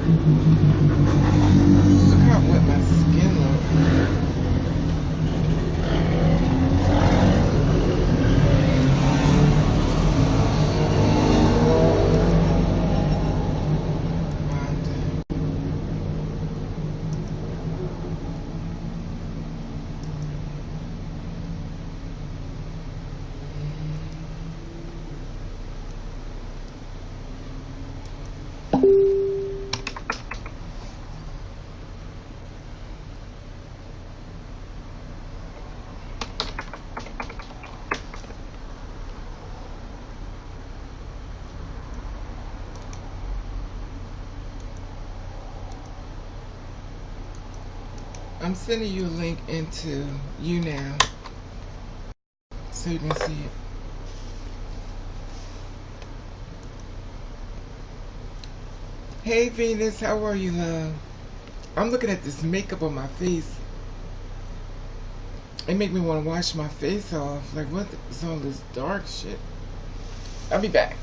Look how wet my skin looks. I'm sending you a link into YouNow so you can see it. Hey Venus, how are you, love? I'm looking at this makeup on my face. It make me want to wash my face off. Like, what is all this dark shit? I'll be back.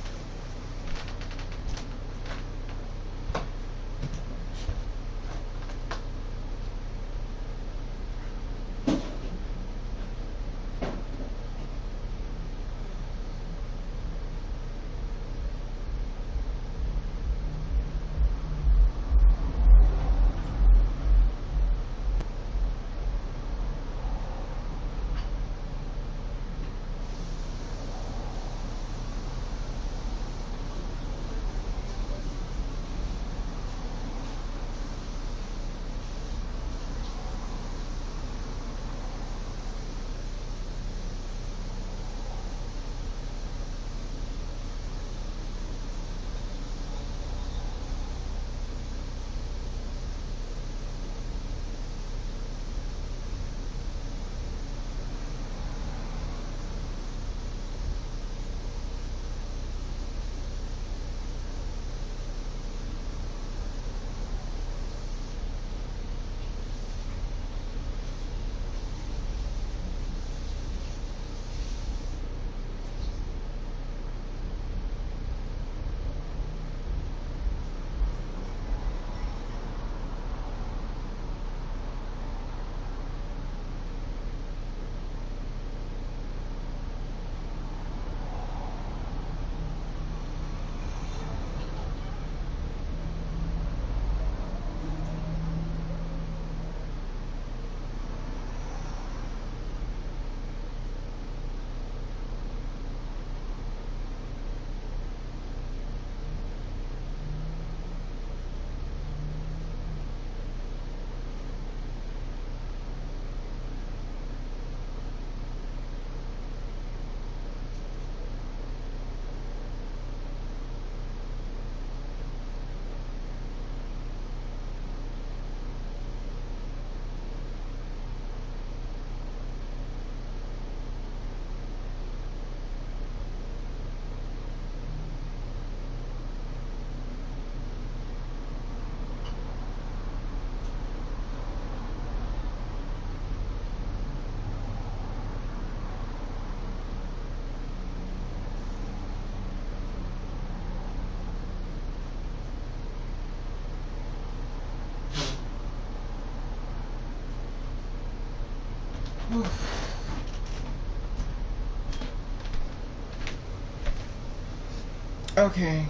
Okay.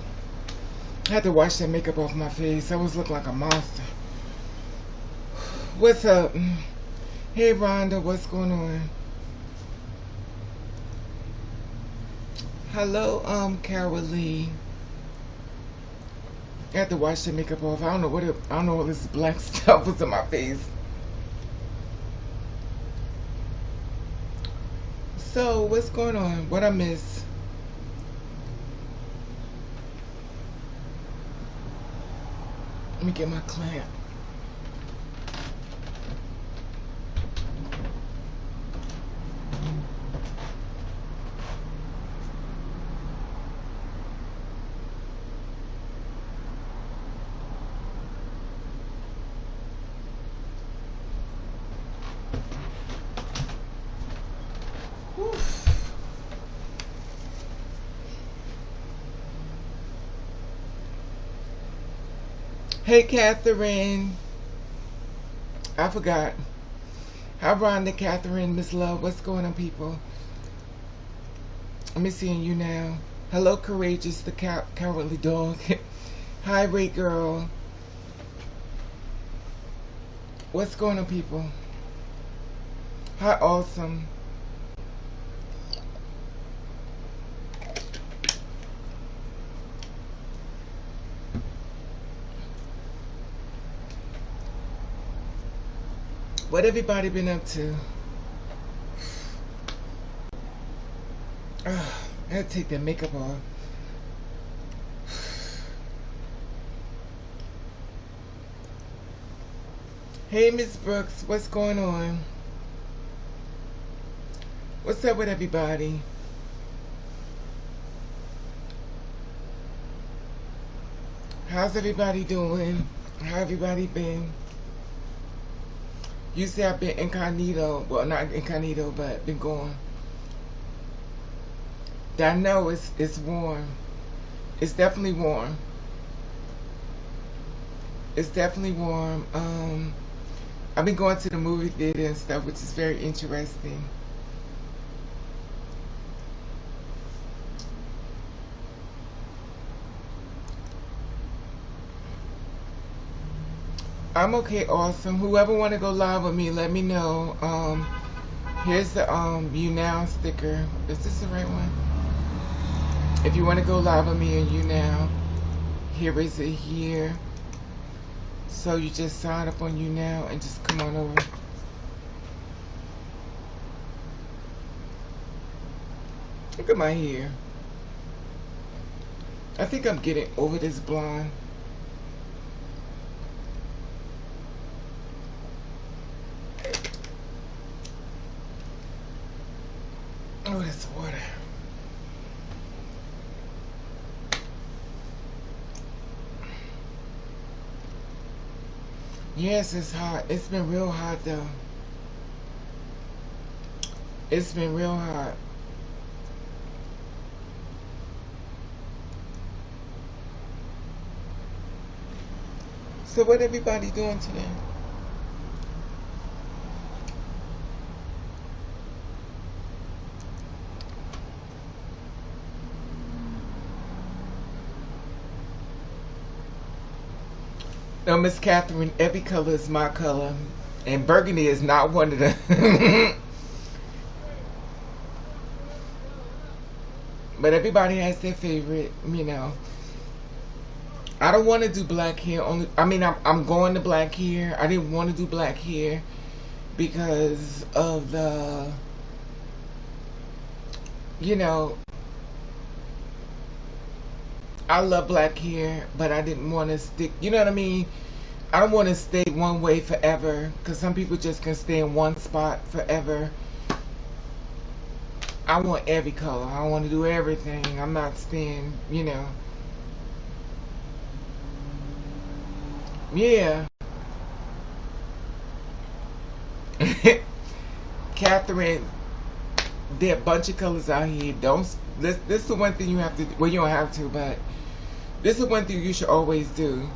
I had to wash that makeup off my face. I was looking like a monster. What's up? Hey Rhonda, what's going on? Hello, Carol Lee. I had to wash the makeup off. I don't know I don't know what this black stuff was on my face. So, what's going on? What I miss? Let me get my clamp. Hey, Catherine. I forgot. Hi, Rhonda, Catherine, Miss Love. What's going on, people? Let me see you now. Hello, Courageous, the cowardly dog. Hi, Ray Girl. What's going on, people? Hi, Awesome. What everybody been up to? I had to take that makeup off. Hey, Miss Brooks, what's going on? What's up with everybody? How's everybody doing? How everybody been? You say I've been incognito. Well, not incognito, but been gone. I know it's warm. It's definitely warm. It's definitely warm. I've been going to the movie theater and stuff, which is very interesting. I'm okay, Awesome. Whoever want to go live with me, let me know. Here's the YouNow sticker. Is this the right one? If you want to go live with me on YouNow, here is it here. So you just sign up on YouNow and just come on over. Look at my hair. I think I'm getting over this blonde. Oh, that's water. Yes, it's hot. It's been real hot though. It's been real hot. So what everybody doing today? No, Miss Catherine, every color is my color. And burgundy is not one of them. But everybody has their favorite, you know. I don't want to do black hair. I'm going to black hair. I didn't want to do black hair because of the, you know, I love black hair, but I didn't want to stick, you know what I mean? I don't want to stay one way forever because some people just can stay in one spot forever. I want every color. I want to do everything. I'm not staying, you know. Yeah. Catherine, there are a bunch of colors out here. This is the one thing you have to, well, you don't have to, but this is one thing you should always do.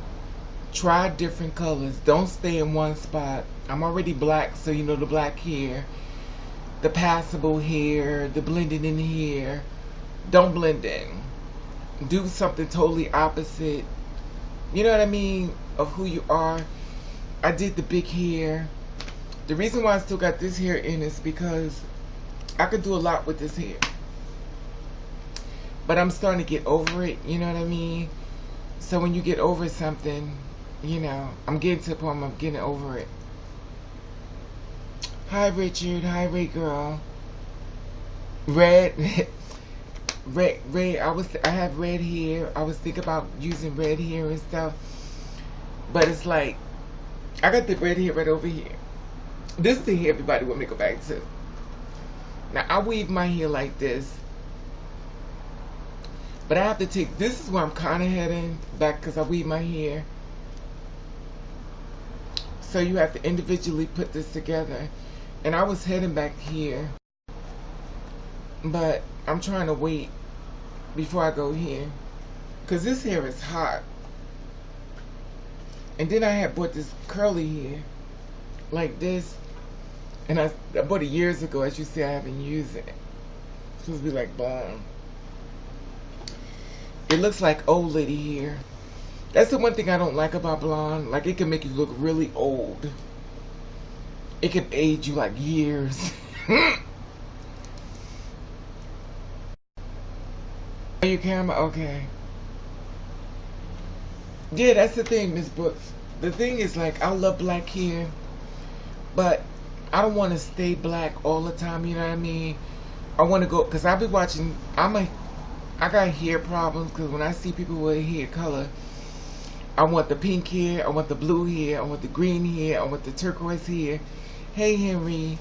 Try different colors. Don't stay in one spot. I'm already black, so you know the black hair, the passable hair, the blended in hair. Don't blend in. Do something totally opposite. You know what I mean? Of who you are. I did the big hair. The reason why I still got this hair in is because I could do a lot with this hair. But I'm starting to get over it, you know what I mean? So when you get over something, you know, I'm getting to the point where I'm getting over it. Hi, Richard. Hi, Ray Girl. Red. Red. I have red hair. I was thinking about using red hair and stuff. But it's like, I got the red hair right over here. This is the hair everybody want me to go back to. Now, I weave my hair like this. But I have to take, this is where I'm kind of heading back because I weave my hair. So you have to individually put this together. And I was heading back here. But I'm trying to wait before I go here. Because this hair is hot. And then I had bought this curly hair, like this. And I bought it years ago. As you see, I haven't used it. It's supposed to be like blonde. It looks like old lady hair. That's the one thing I don't like about blonde. Like, it can make you look really old. It can age you like years. Your camera? Okay. Yeah, that's the thing, Miss Brooks. The thing is, like, I love black hair, but I don't want to stay black all the time, you know what I mean? I want to go, because I be watching, I got hair problems, because when I see people with hair color, I want the pink hair, I want the blue hair, I want the green hair, I want the turquoise hair. Hey, Henry.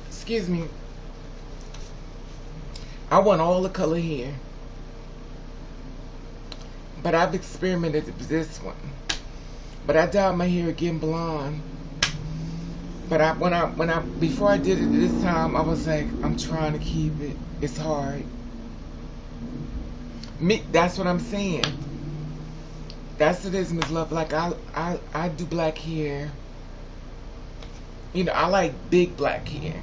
Excuse me. I want all the color hair. But I've experimented with this one. But I dyed my hair again blonde. But before I did it this time, I was like, I'm trying to keep it. It's hard. That's what I'm saying. That's it is, Miss Love. Like, I do black hair. You know, I like big black hair.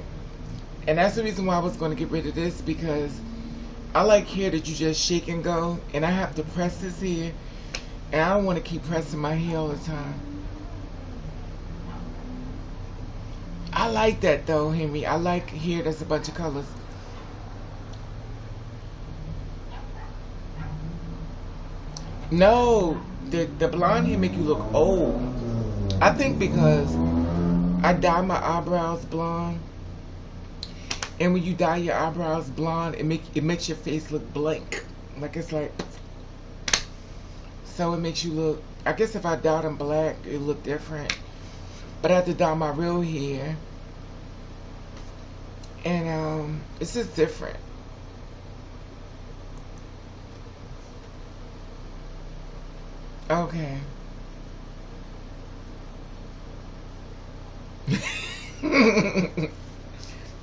And that's the reason why I was going to get rid of this, because I like hair that you just shake and go. And I have to press this hair. And I don't want to keep pressing my hair all the time. I like that though, Henry. I like hair that's a bunch of colors. No, the blonde hair make you look old. I think because I dye my eyebrows blonde, and when you dye your eyebrows blonde, it makes your face look blank. Like, it's like, so it makes you look, I guess if I dyed them black, it look different. But I have to dye my real hair, and it's just different. Okay.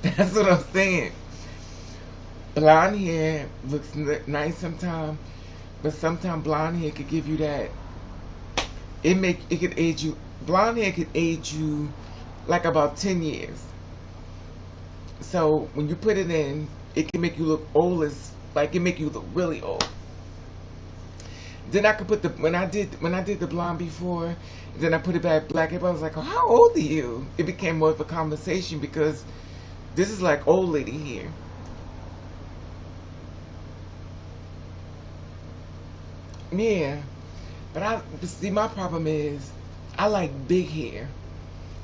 That's what I'm saying. Blonde hair looks nice sometimes, but sometimes blonde hair could give you that. It could age you. Blonde hair could age you like about 10 years. So when you put it in, it can make you look old as, like, it make you look really old. Then I could put the, when I did the blonde before, then I put it back black. Everybody was like, oh, how old are you? It became more of a conversation because this is like old lady hair. Yeah. But see, my problem is I like big hair.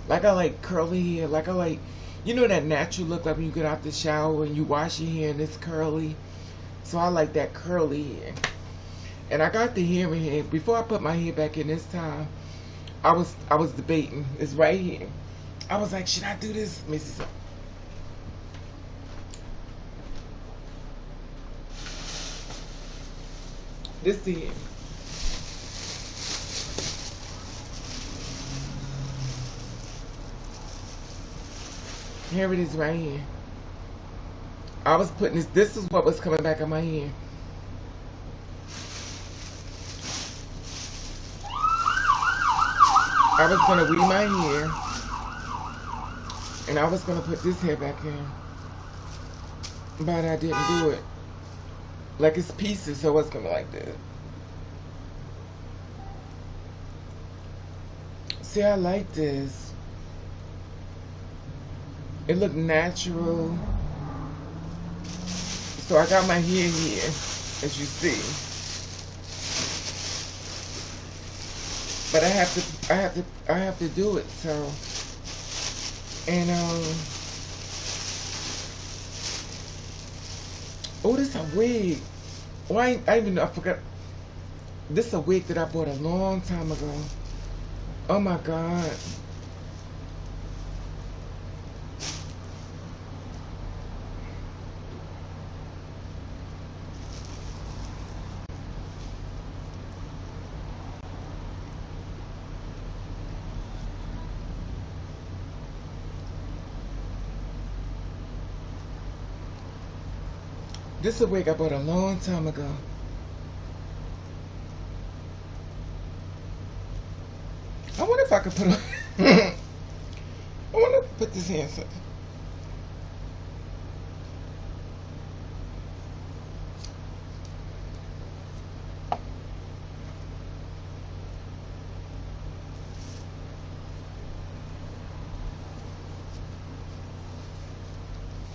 Like, I like curly hair. Like, I like, you know, that natural look, like when you get out the shower and you wash your hair and it's curly. So I like that curly hair. And I got the hair in here. Before I put my hair back in this time, I was debating. It's right here. I was like, should I do this? Let me see something. This here. Here it is right here. I was putting this is what was coming back on my hair. I was going to weave my hair, and I was going to put this hair back in, but I didn't do it. Like, it's pieces, so it's going to like this. See, I like this. It looked natural. So I got my hair here, as you see. But I have to do it, so. And oh, this is a wig. Oh, I forgot. This is a wig that I bought a long time ago. Oh my God. This is a wig I bought a long time ago. I wonder if I could put I wonder if I put this in something.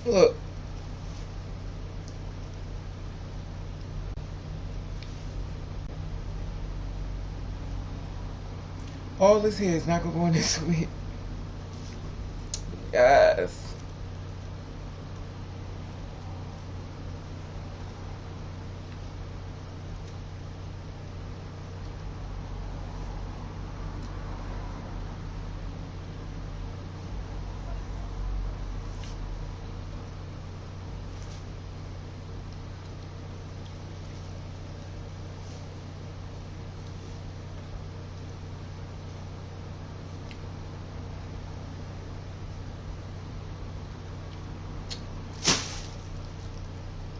Look. All this hair is not gonna go in this wig. Yes.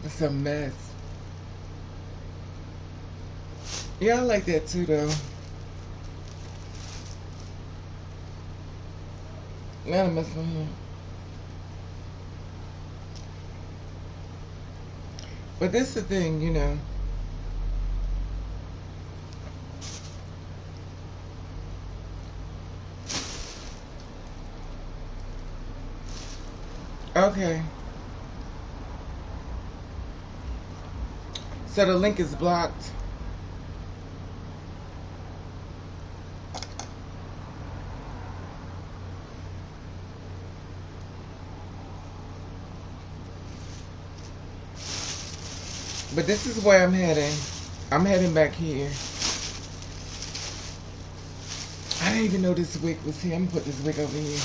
It's a mess. Yeah, I like that too, though. Not a mess on here. But this is the thing, you know. Okay. So the link is blocked. But this is where I'm heading. I'm heading back here. I didn't even know this wig was here. I'm gonna put this wig over here.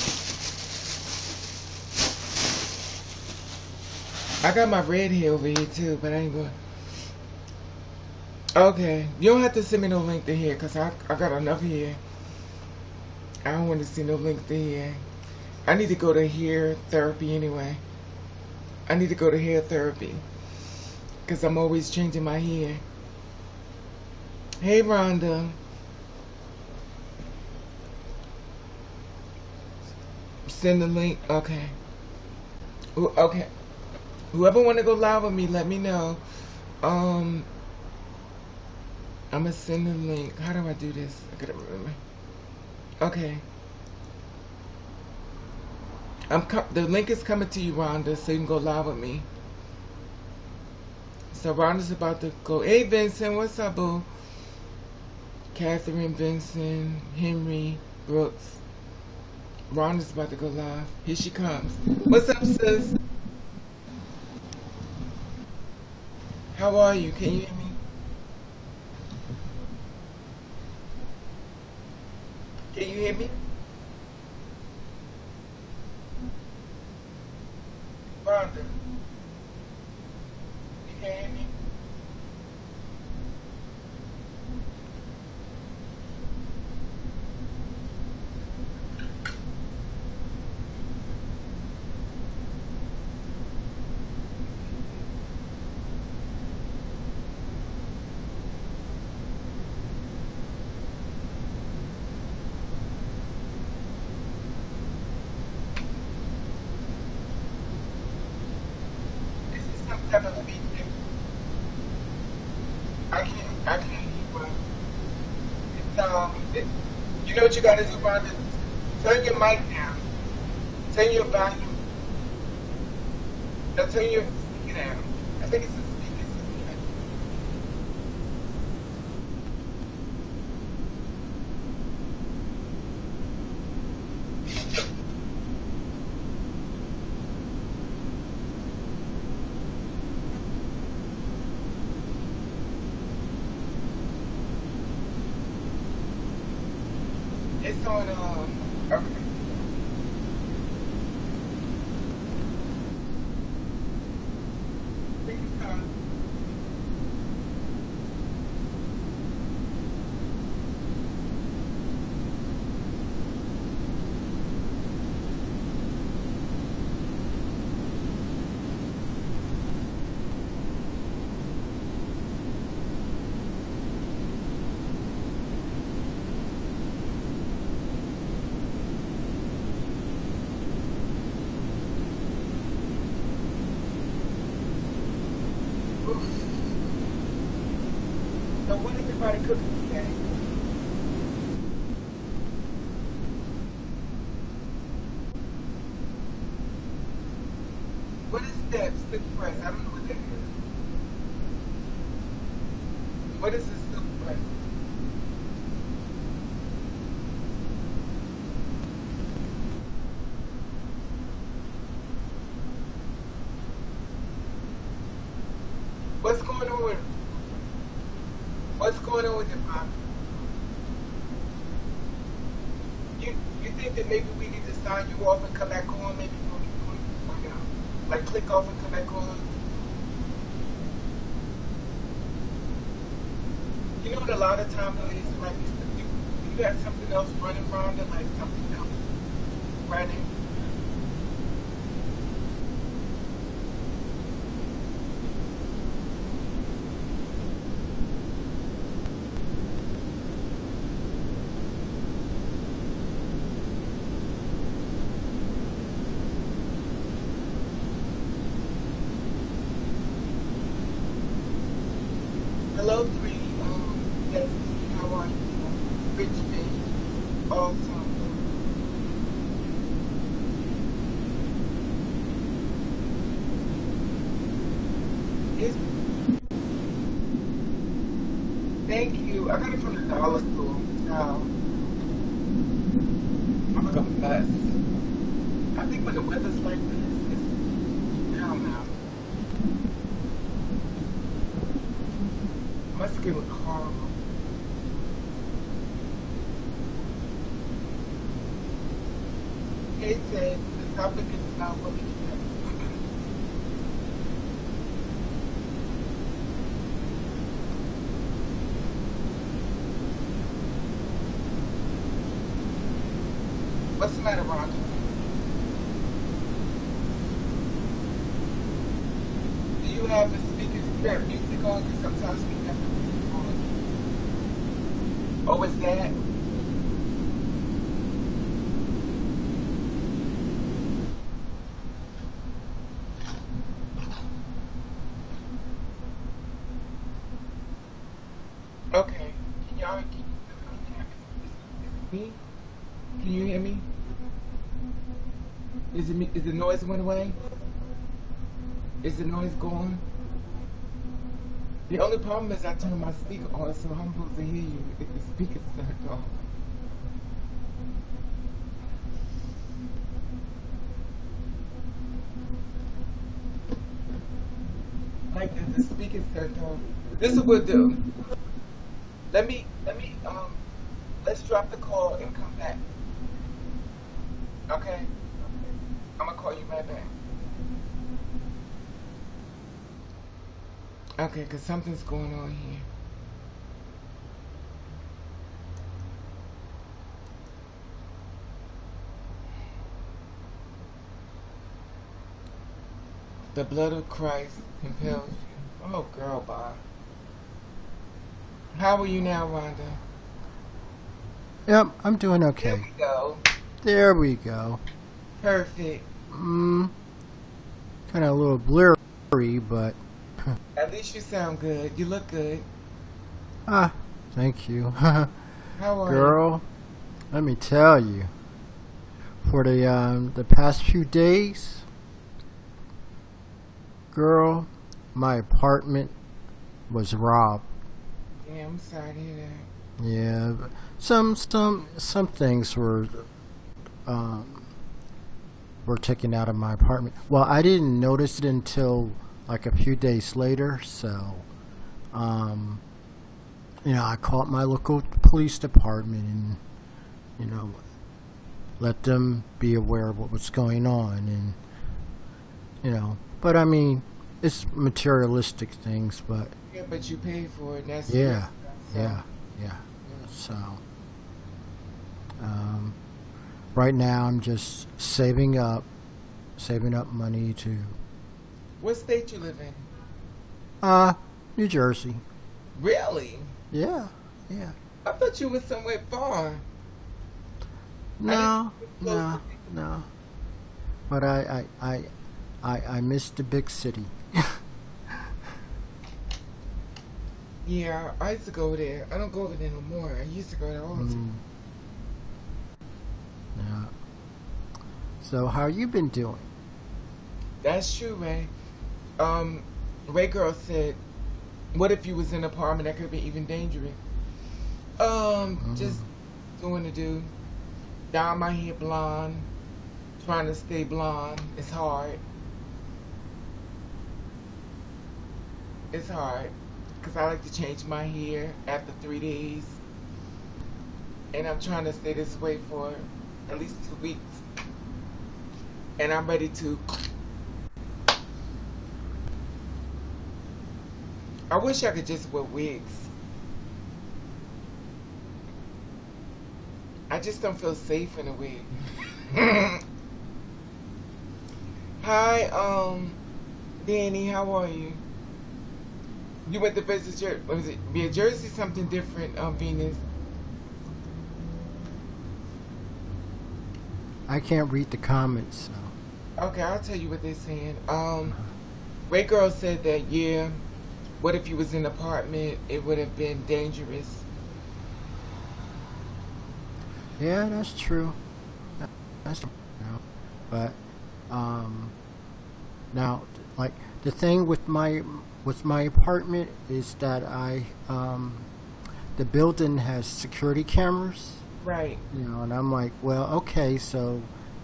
I got my red hair over here too, but I ain't going. Okay, you don't have to send me no link to here because I got enough here. I don't want to see no link to here. I need to go to hair therapy anyway. I need to go to hair therapy because I'm always changing my hair. Hey, Rhonda. Send the link. Okay. Okay. Whoever want to go live with me, let me know. I'm gonna send the link. How do I do this? I gotta remember. Okay. The link is coming to you, Rhonda, so you can go live with me. So Rhonda's about to go. Hey, Vincent, what's up, boo? Catherine, Vincent, Henry, Brooks. Rhonda's about to go live. Here she comes. What's up, sis? How are you? Can you hear me? Can you hear me? Rhonda, you can hear me? Is this some type of feedback? I can't hear you, but you know what you gotta do, Rhonda? Turn your mic down. Turn your volume. Now turn your speaker down. I think it's the speaker. It's on, okay. I think it's on. So what is everybody cooking today? What is that stick press? I don't know what that is. What is a stick press? What's going on with What's going on with your mom? You think that maybe we need to sign you off and come back on? Maybe you know, like click off and come back on. You know what? A lot of times it is like you have something else running around it, like something else running. Hello, three. Yes, how are you? Rich fish. Awesome. It's, thank you. I got it from the dollar store. Now, I'm like a mess. I think when the weather's like this, it's, I don't know. My skin look horrible. Kate said the topic is about what we do. What's the matter, Rhonda? Do you have the speakers, you have music on? Because sometimes we have the music on. Oh, is that? Okay. Can y'all, me? Can you hear me? Is it me? Is the noise went away? Is the noise gone? The only problem is I turned my speaker on, so I'm supposed to hear you if the speaker's turned off. Like if the speaker's turned off. This is what we'll do. Let's drop the call and come back. Okay? I'm gonna call you right back. Okay, because something's going on here. The blood of Christ compels you. Oh, girl, bye. How are you now, Rhonda? Yep, I'm doing There okay. we go. There we go. Perfect. Kind of a little blurry, but At least you sound good. You look good. thank you. How are you? Girl, let me tell you, for the past few days, girl, my apartment was robbed. Yeah, I'm sorry to hear that. Yeah, but some things were taken out of my apartment. Well, I didn't notice it until like a few days later. So, I called my local police department and let them be aware of what was going on, and But I mean, it's materialistic things, but Yeah, but you paid for it. That's yeah, so. yeah. So, right now I'm just saving up money to, What state you live in? New Jersey. Really? Yeah. I thought you was somewhere far. No. Close But I missed the big city. Yeah, I used to go there. I don't go over there no more. I used to go there all the time. Mm, yeah. So how you been doing? That's true, Ray. Um, Ray Girl said, "What if you was in an apartment that could be even dangerous?" Mm, Just doing the do. Dye my hair blonde. Trying to stay blonde. It's hard. It's hard because I like to change my hair after 3 days, and I'm trying to stay this way for at least 2 weeks. And I'm ready to. I wish I could just wear wigs. I just don't feel safe in a wig. Hi, Danny, how are you? You went to visit Jersey. Was it via Jersey? Something different, Venus. I can't read the comments. So. Okay, I'll tell you what they're saying. Ray Girl said that, yeah, what if you was in an apartment? It would have been dangerous. Yeah, that's true. That's true. But um, now, like the thing with my apartment is that the building has security cameras. Right. And I'm like, well, okay, so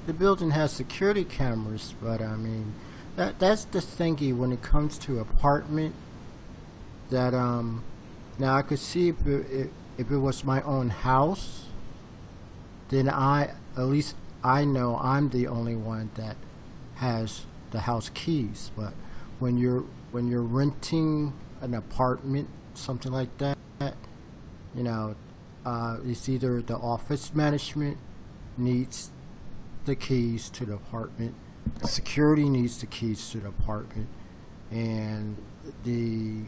the building has security cameras, but I mean, that's the thingy when it comes to apartment. That now I could see if it was my own house, then at least I know I'm the only one that has the house keys. But when you're renting an apartment, something like that, you know, it's either the office management needs the keys to the apartment, security needs the keys to the apartment, and the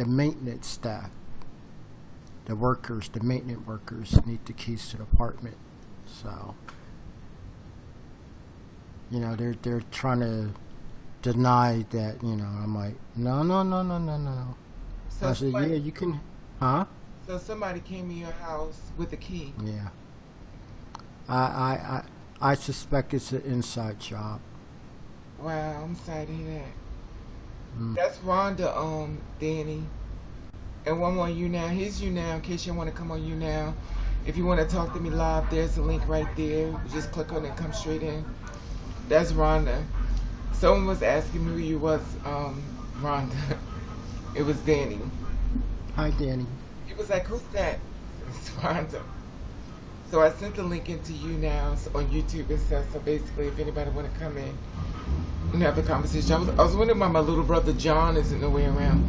maintenance staff, the maintenance workers need the keys to the apartment. So, they're trying to deny that. I'm like, no, no, no, no, no, no. So I said, yeah, somebody, you can, huh? so somebody came in your house with a key. Yeah. I suspect it's an inside job. Wow, I'm sorry to hear that. Mm. That's Rhonda, Danny. And one more YouNow. Here's YouNow in case you want to come on YouNow. If you want to talk to me live, there's a link right there. You just click on it and come straight in. That's Rhonda. Someone was asking me who you was, Rhonda. It was Danny. Hi, Danny. He was like, who's that? It's Rhonda. So I sent the link into YouNow on YouTube and stuff. So basically, if anybody want to come in and have the conversation. I was wondering why my little brother John isn't nowhere around.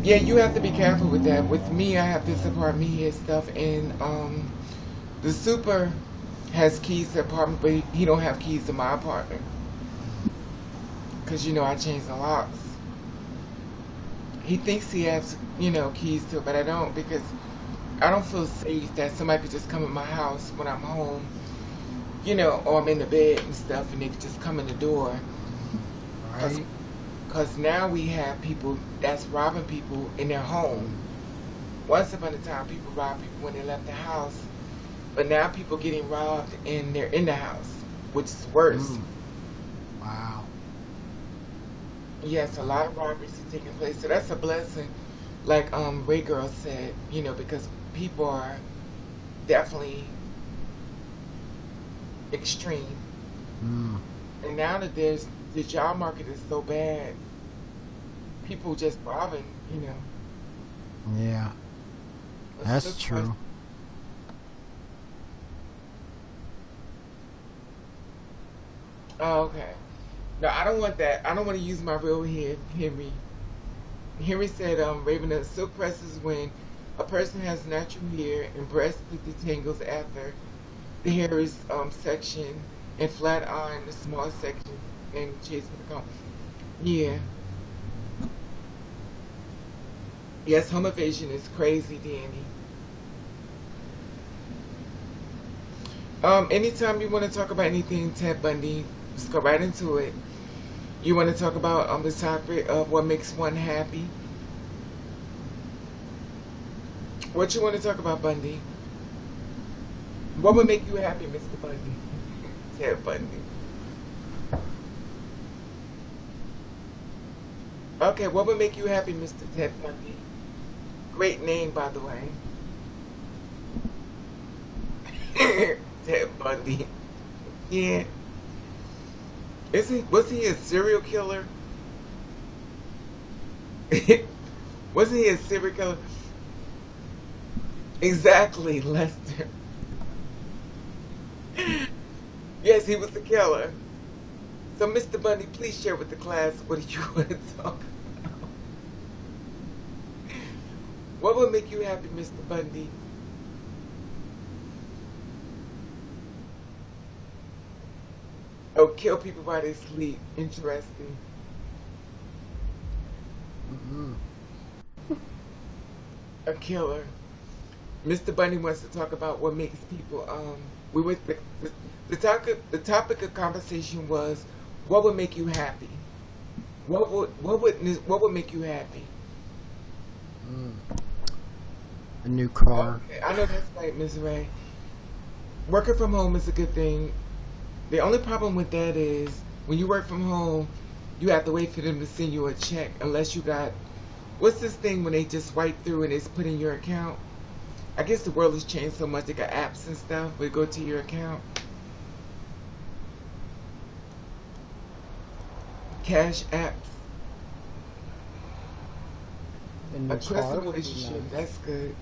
Yeah, you have to be careful with that. With me, I have this apartment here stuff, and the super has keys to the apartment, but he don't have keys to my apartment. Because, I changed the locks. He thinks he has, keys to it, but I don't, because I don't feel safe that somebody could just come in my house when I'm home, or I'm in the bed and stuff, and they could just come in the door. Right. Because now we have people that's robbing people in their home. Once upon a time, people robbed people when they left the house. But now people getting robbed and they're in the house, which is worse. Mm. Wow. Yes, a lot of robberies are taking place. So that's a blessing. Like Ray Girl said, because people are definitely extreme. Mm. And now that the job market is so bad, people just robbing, Yeah, It's that's just true. Oh, okay. No, I don't want that. I don't want to use my real hair, Henry. Henry said, Raven, a silk press is when a person has natural hair and breast with detangles after the hair is section and flat iron the small section and chasing the comb. Yeah. Yes, home invasion is crazy, Danny. Anytime you want to talk about anything Ted Bundy, just go right into it. You want to talk about the topic of what makes one happy? What you want to talk about, Bundy? What would make you happy, Mr. Bundy? Ted Bundy. Okay, what would make you happy, Mr. Ted Bundy? Great name, by the way. Ted Bundy. Yeah. Was he a serial killer? Wasn't he a serial killer? Exactly, Lester. Yes, he was the killer. So, Mr. Bundy, please share with the class what do you want to talk about. What would make you happy, Mr. Bundy? Oh, kill people while they sleep. Interesting. Mm-hmm. A killer. Mr. Bundy wants to talk about what makes people. We were the topic of conversation was what would make you happy. What would make you happy? Mm. A new car. Okay, I know that's right, Ms. Ray. Working from home is a good thing. The only problem with that is when you work from home, you have to wait for them to send you a check unless you got, what's this thing when they just swipe through and it's put in your account? I guess the world has changed so much. They got apps and stuff where you go to your account. Cash apps. In A the trusted car would be relationship. nice. That's good.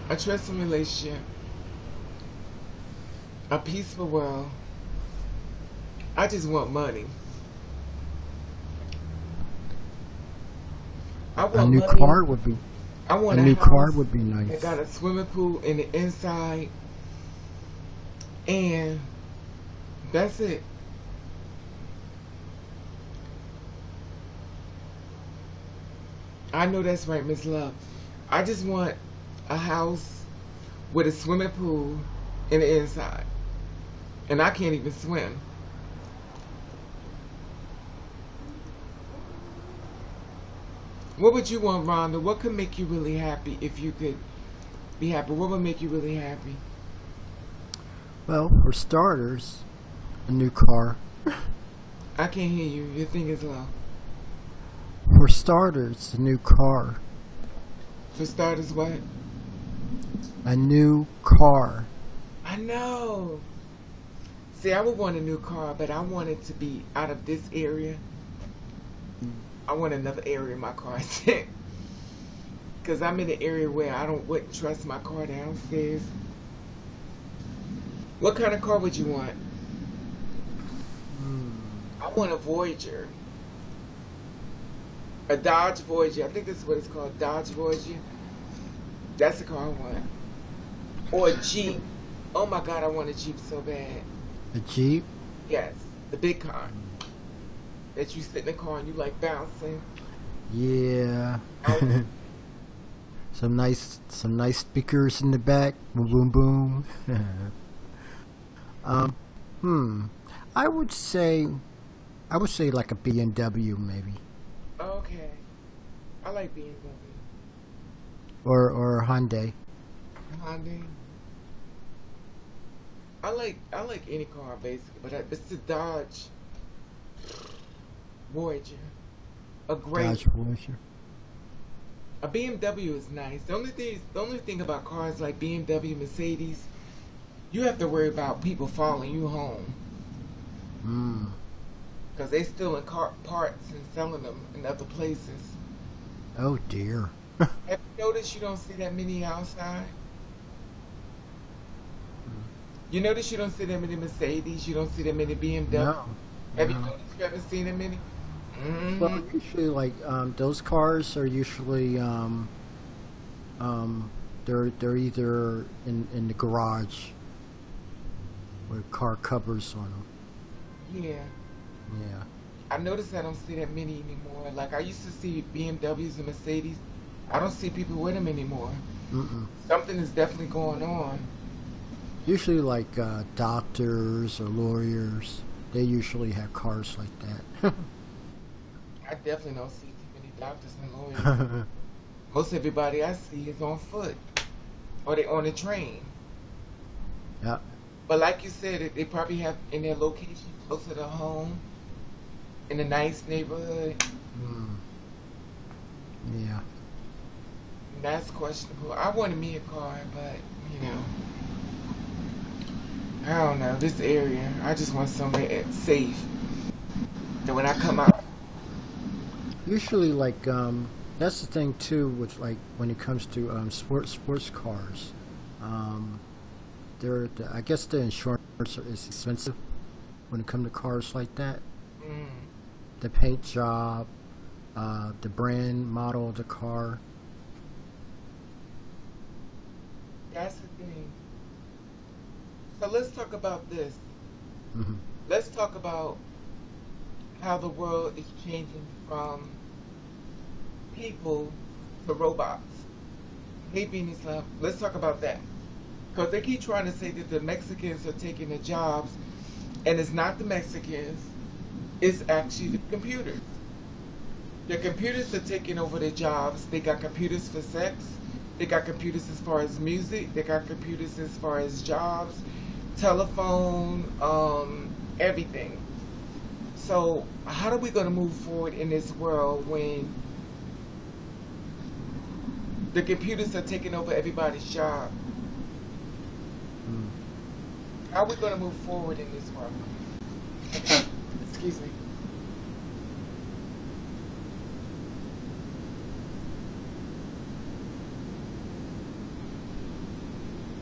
A trusted relationship. A peaceful world. I just want money. I A want new money. car would be. I A want a new car house would be that nice. got a swimming pool in the inside, and that's it. I know that's right, Miss Love. I just want a house with a swimming pool in the inside, and I can't even swim. What would you want, Rhonda? What could make you really happy if you could be happy? What would make you really happy? Well, for starters, a new car. I can't hear you. Your thing is low. For starters, a new car. For starters, what? A new car. I know. See, I would want a new car, but I want it to be out of this area. I want another area in my car. Because I'm in an area where wouldn't trust my car downstairs. What kind of car would you want? I want a Voyager. A Dodge Voyager. I think that's what it's called. Dodge Voyager. That's the car I want. Or a Jeep. Oh my God, I want a Jeep so bad. A Jeep? Yes, the big car. That you sit in the car and you like bouncing. Yeah. Oh. Some nice speakers in the back. Boom boom boom. I would say like a BMW maybe. Okay. I like BMW. Or a Hyundai. Hyundai. I like any car basically, but it's the Dodge Voyager. A great Dodge Voyager. A BMW is nice. The only thing about cars like BMW, Mercedes, you have to worry about people following you home. Because they stealing car parts and selling them in other places. Oh dear. Have you noticed you don't see that many outside? You notice you don't see that many Mercedes, you don't see that many BMW? No. Have you noticed you haven't seen that many? Well, usually, like those cars are usually they're either in the garage with car covers on them. Yeah. Yeah. I noticed I don't see that many anymore. Like I used to see BMWs and Mercedes. I don't see people with them anymore. Something is definitely going on. Usually, like doctors or lawyers, they usually have cars like that. I definitely don't see too many doctors and lawyers. Most everybody I see is on foot or they on a train. Yeah. But like you said, they probably have in their location closer to home, in a nice neighborhood. Mm. Yeah. And that's questionable. I wanted me a car, but you know, I don't know. This area, I just want somewhere safe. That when I come out, Usually, like, that's the thing too with like when it comes to sports cars. Um, I guess the insurance is expensive when it comes to cars like that. mm, The paint job, the brand model of the car. that's the thing. So let's talk about this. Hmm. Let's talk about how the world is changing from people to robots. Hey, Beanie Slam, let's talk about that. Because they keep trying to say that the Mexicans are taking the jobs, and it's not the Mexicans, it's actually the computers. The computers are taking over the jobs. They got computers for sex, they got computers as far as music, they got computers as far as jobs, telephone, everything. So, how are we going to move forward in this world when the computers are taking over everybody's job? Mm. How are we going to move forward in this world? Excuse me.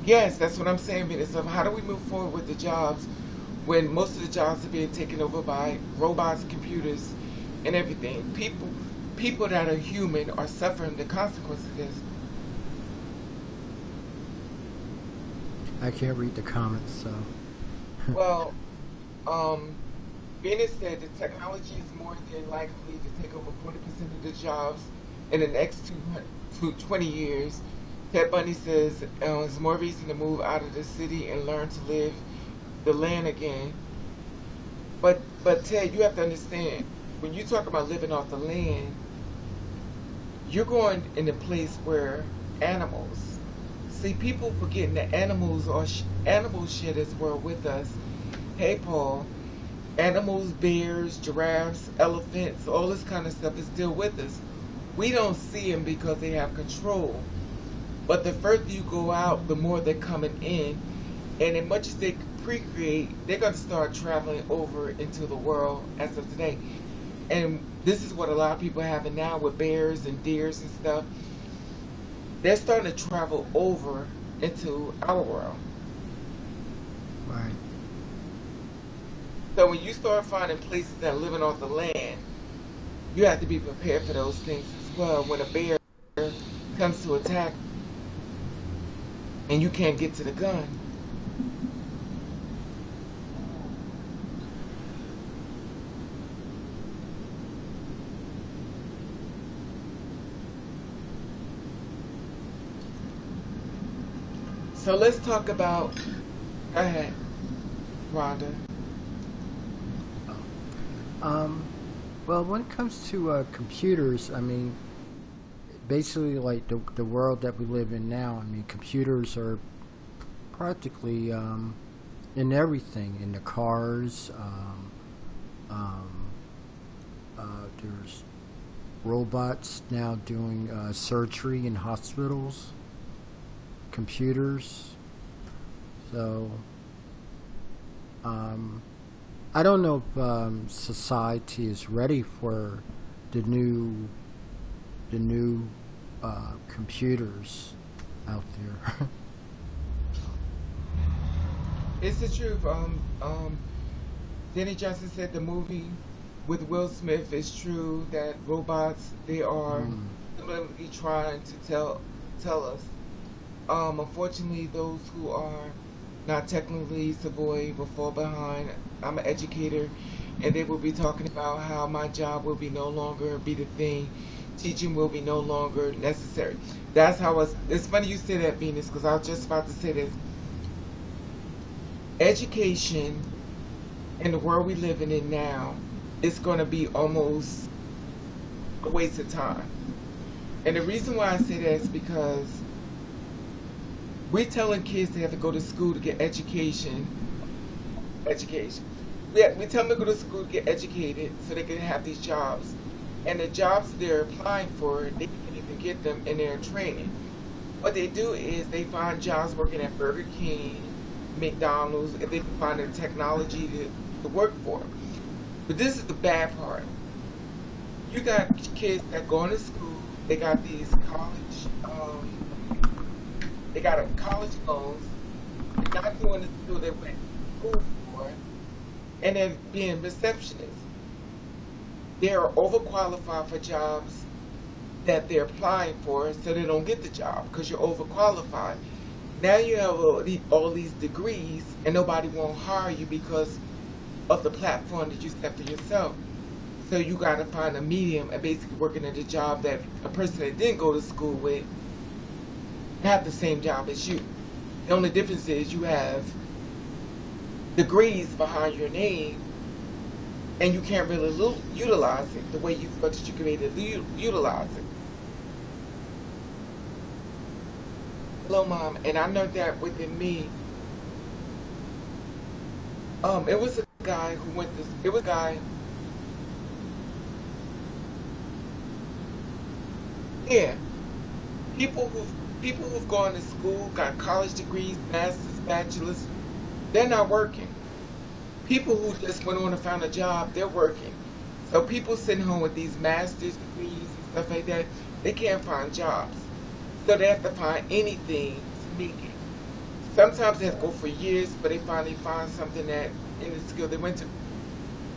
Yes, that's what I'm saying, Venus. So how do we move forward with the jobs when most of the jobs are being taken over by robots, computers, and everything? People that are human are suffering the consequences of this. I can't read the comments, so. Well, um, Venus said the technology is more than likely to take over 40% of the jobs in the next 20 years. Ted Bundy says it's more reason to move out of the city and learn to live the land again. But Ted, you have to understand, when you talk about living off the land, you're going in a place where animals. See, people forgetting that animals are animal shitters were with us. Hey, Paul, animals, bears, giraffes, elephants, all this kind of stuff is still with us. We don't see them because they have control. But the further you go out, the more they're coming in. And as much as they procreate, they're going to start traveling over into the world as of today. And this is what a lot of people are having now with bears and deers and stuff. They're starting to travel over into our world. Right. So when you start finding places that are living off the land, you have to be prepared for those things as well. When a bear comes to attack and you can't get to the gun. So let's talk about, go ahead, Rhonda. Um, well, when it comes to computers, I mean, basically, like the world that we live in now, I mean, computers are practically in everything, in the cars. Um, there's robots now doing surgery in hospitals, computers. So, I don't know if society is ready for the new computers out there. It's the truth. Denny Johnson said the movie with Will Smith is true that robots, they are literally trying to tell us. Unfortunately, those who are not technically Savoy will fall behind. I'm an educator, and they will be talking about how my job will be no longer be the thing. Teaching will be no longer necessary. That's how it's funny you say that, Venus, because I was just about to say this. Education in the world we living in now is going to be almost a waste of time. And the reason why I say that is because we're telling kids they have to go to school to get education. Education. We tell them to go to school to get educated so they can have these jobs. And the jobs they're applying for, they can't even get them in their training. What they do is they find jobs working at Burger King, McDonald's, if they can find the technology to work for. But this is the bad part. You got kids that go to school, they got these they got a college loans, they're not doing the school they went to school for, and they're being receptionists. They're overqualified for jobs that they're applying for, so they don't get the job because you're overqualified. Now you have all these degrees, and nobody won't hire you because of the platform that you set for yourself. So you got to find a medium and basically working at a job that a person that didn't go to school with have the same job as you. The only difference is you have degrees behind your name, and you can't really utilize it the way you thought that you could be able to utilize it. Hello, Mom. And I know that within me, it was a guy who went to, it was a guy, yeah, people who've gone to school, got college degrees, masters, bachelors, they're not working. People who just went on and found a job, they're working. So people sitting home with these master's degrees and stuff like that, they can't find jobs. So they have to find anything to make it. Sometimes they have to go for years, but they finally find something that in the skill they went to.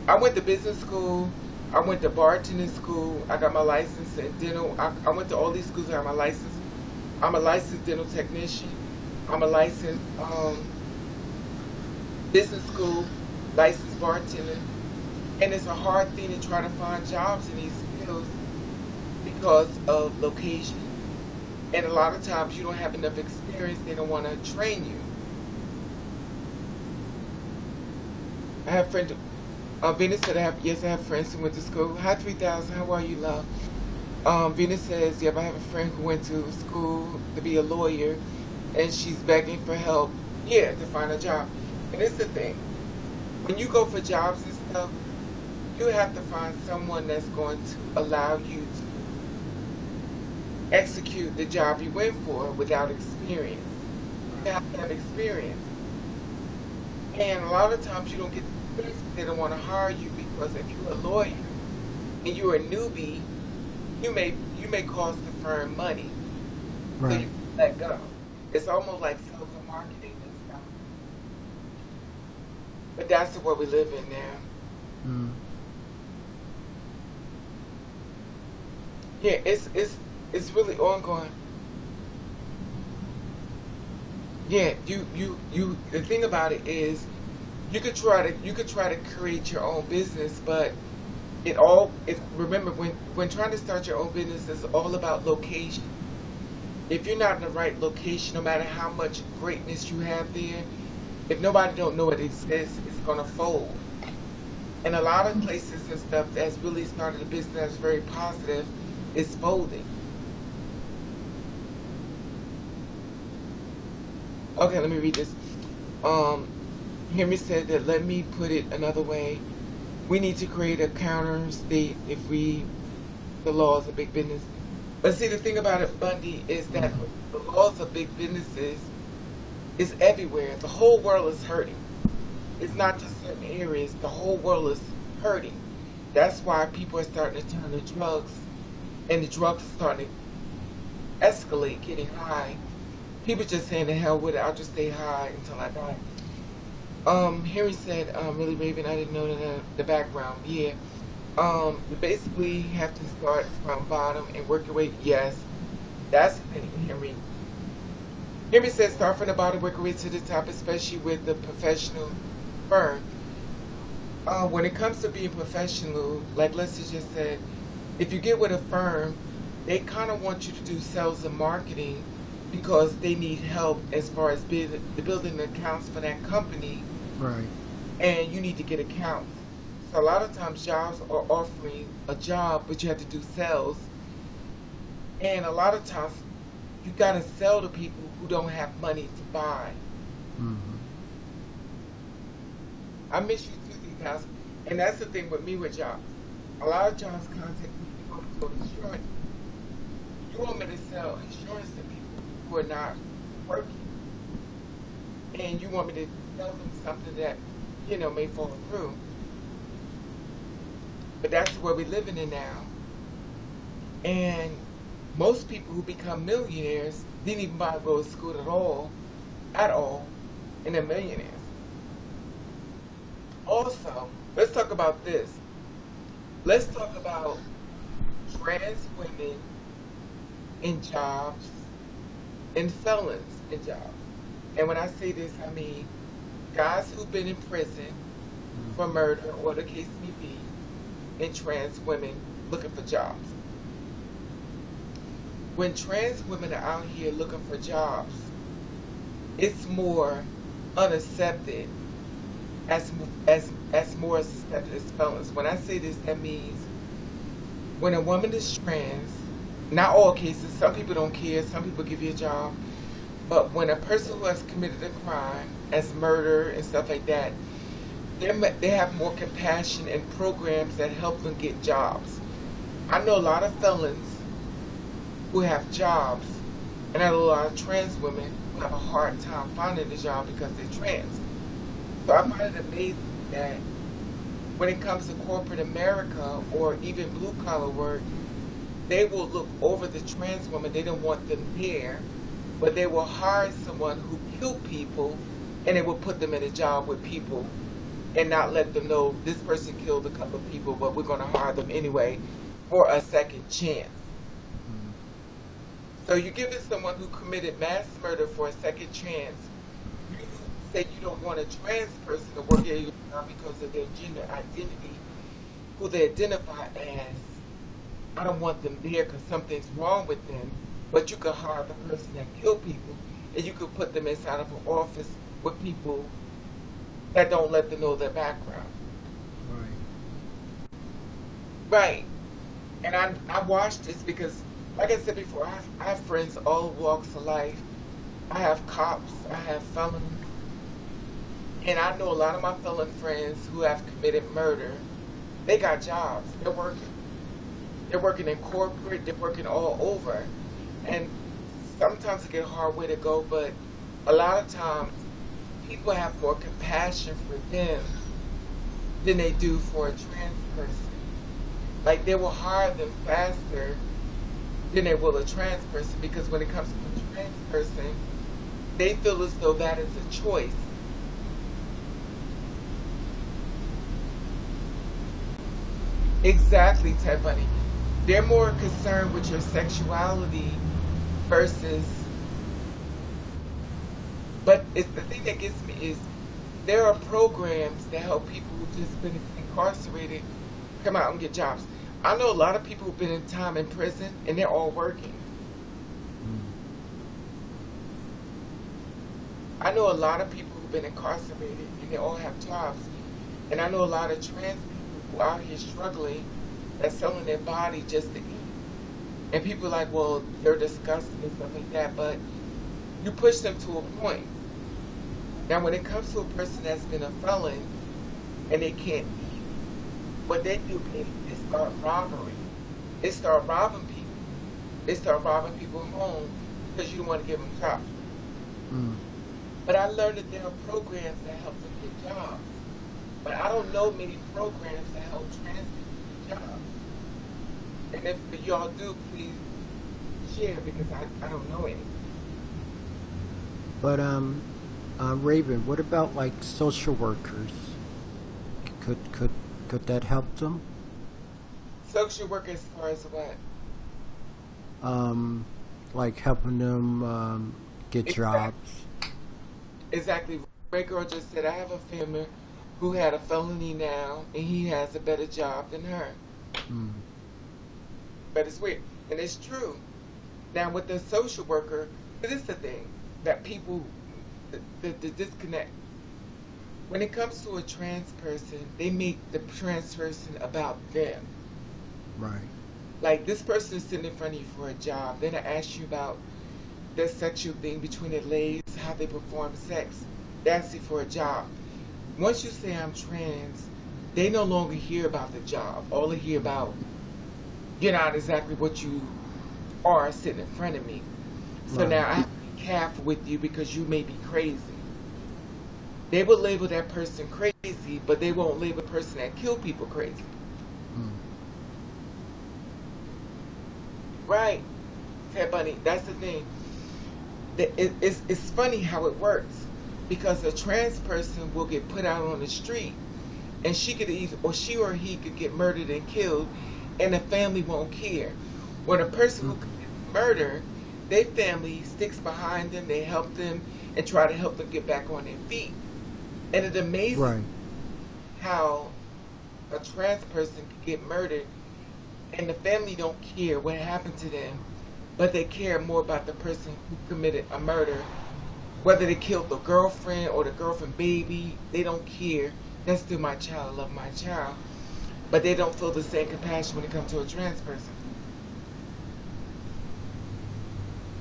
I went to business school. I went to bartending school. I got my license in dental. I went to all these schools. I got my license. I'm a licensed dental technician. I'm a licensed business school, licensed bartender. And it's a hard thing to try to find jobs in these skills because of location. And a lot of times you don't have enough experience, they don't want to train you. I have friends, Venus said, yes, I have friends who went to school. Hi, 3000, how are you, love? Venus says, yep, I have a friend who went to school to be a lawyer, and she's begging for help, yeah, to find a job. And it's the thing, when you go for jobs and stuff, you have to find someone that's going to allow you to execute the job you went for without experience. You have to have experience. And a lot of times you don't get the experience, they don't want to hire you because if you're a lawyer and you're a newbie, you may cost the firm money. Right. So you let go. It's almost like sales and marketing and stuff. But that's the world we live in now. Mm. Yeah, it's really ongoing. Yeah, you the thing about it is you could try to create your own business, but remember when trying to start your own business, it's all about location. If you're not in the right location, no matter how much greatness you have there, if nobody don't know it exists, it's gonna fold. And a lot of places and stuff that's really started a business that's very positive is folding. Okay, let me read this. Henry said that, let me put it another way. We need to create a counter state if the laws of big business. But see, the thing about it, Bundy, is that the laws of big businesses is everywhere. The whole world is hurting. It's not just certain areas. The whole world is hurting. That's why people are starting to turn to drugs, and the drugs are starting to escalate, getting high. People just saying, the hell with it, I'll just stay high until I die. Harry said, really, Raven, I didn't know the background. Yeah. You basically have to start from bottom and work your way. Yes. That's the thing, Henry. Henry said, start from the bottom, work your way to the top, especially with the professional firm. When it comes to being professional, like Leslie just said, if you get with a firm, they kind of want you to do sales and marketing because they need help as far as building the accounts for that company. Right. And you need to get accounts. So a lot of times jobs are offering a job, but you have to do sales. And a lot of times you got to sell to people who don't have money to buy. Mm-hmm. I miss you too, guys. And that's the thing with me with jobs. A lot of jobs contact me for insurance. You want me to sell insurance to people who are not working. And you want me to tell them something that, may fall through. But that's the world we're living in now. And most people who become millionaires didn't even bother to go to school at all, and they're millionaires. Also, let's talk about this. Let's talk about trans women in jobs and felons in jobs. And when I say this, I mean guys who've been in prison for murder or the case may be, and trans women looking for jobs. When trans women are out here looking for jobs, it's more unaccepted as more accepted as felons. When I say this, that means when a woman is trans, not all cases, some people don't care, some people give you a job, but when a person who has committed a crime, as murder and stuff like that, they have more compassion and programs that help them get jobs. I know a lot of felons who have jobs, and I know a lot of trans women who have a hard time finding a job because they're trans. So I find it amazing that when it comes to corporate America or even blue collar work, they will look over the trans woman. They don't want them there, but they will hire someone who killed people, and they will put them in a job with people and not let them know this person killed a couple of people, but we're going to hire them anyway for a second chance. So you're giving someone who committed mass murder for a second chance. You say you don't want a trans person to work at your job because of their gender identity, who they identify as. I don't want them there because something's wrong with them. But you could hire the person that killed people, and you could put them inside of an office with people that don't let them know their background. Right. And I watched this because, like I said before, I have friends all walks of life. I have cops, I have felons. And I know a lot of my felon friends who have committed murder. They got jobs. They're working. They're working in corporate. They're working all over. And sometimes it get a hard way to go, but a lot of times people have more compassion for them than they do for a trans person. Like they will hire them faster than they will a trans person, because when it comes to a trans person, they feel as though that is a choice. Exactly, Ted Bunny. They're more concerned with your sexuality versus, but the thing that gets me is there are programs that help people who've just been incarcerated come out and get jobs. I know a lot of people who've been in time in prison and they're all working. I know a lot of people who've been incarcerated and they all have jobs. And I know a lot of trans people who are out here struggling that's selling their body just to eat. And people are like, well, they're disgusting and stuff like that, but you push them to a point. Now, when it comes to a person that's been a felon and they can't eat, what they do is they start robbery. They start robbing people. They start robbing people's homes because you don't want to give them jobs. But I learned that there are programs that help them get jobs. But I don't know many programs that help trans people get jobs. And if y'all do, please share, because I don't know any. But Raven, what about like social workers? Could that help them? Social work as far as what? Like helping them get jobs. Exactly. Ray Girl just said, I have a family who had a felony now, and he has a better job than her. But it's weird. And it's true. Now, with the social worker, this is the thing that people, the disconnect. when it comes to a trans person, they make the trans person about them. Right. Like this person is sitting in front of you for a job. Then I ask you about the sexual thing between their legs, how they perform sex. That's it for a job. Once you say I'm trans, they no longer hear about the job. All they hear about, you're not exactly what you are sitting in front of me. So Right. now I have to be careful with you because you may be crazy. They will label that person crazy, but they won't label the person that killed people crazy. Mm. Right. Fat Bunny, that's the thing. It's funny how it works because a trans person will get put out on the street and she could either, or she or he could get murdered and killed and the family won't care. When a person who commits murder, their family sticks behind them, they help them and try to help them get back on their feet. And it amazes Right. how a trans person could get murdered and the family don't care what happened to them, but they care more about the person who committed a murder. Whether they killed the girlfriend or the girlfriend baby, they don't care. That's still my child, I love my child. But they don't feel the same compassion when it comes to a trans person.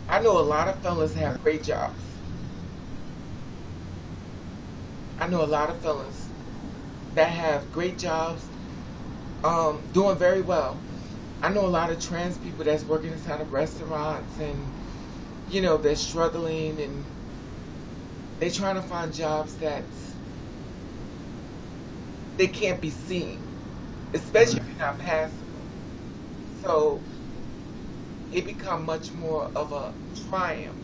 I know a lot of fellas have great jobs. I know a lot of fellas that have great jobs, doing very well. I know a lot of trans people that's working inside of restaurants and, you know, they're struggling and they're trying to find jobs that they can't be seen, especially if you're not passable. So it becomes much more of a triumph.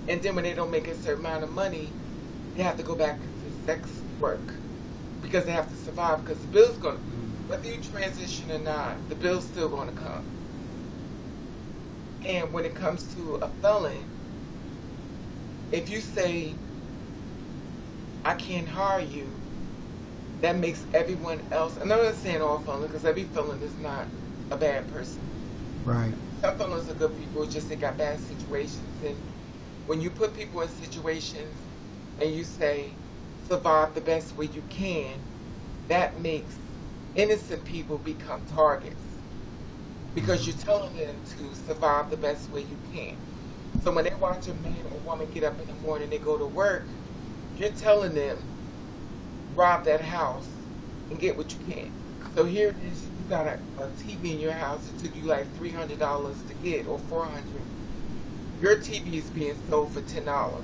And then when they don't make a certain amount of money, they have to go back to sex work because they have to survive because the bill's going to, whether you transition or not, the bill's still going to come. And when it comes to a felon, if you say, I can't hire you, that makes everyone else, and I'm not saying all felons because every felon is not a bad person. Right. Some felons are good people, just they got bad situations. And when you put people in situations and you say, survive the best way you can, that makes innocent people become targets because you're telling them to survive the best way you can. So when they watch a man or woman get up in the morning, they go to work, you're telling them, rob that house and get what you can. So here it is, you got a TV in your house, it took you like $300 to get or $400. Your TV is being sold for $10.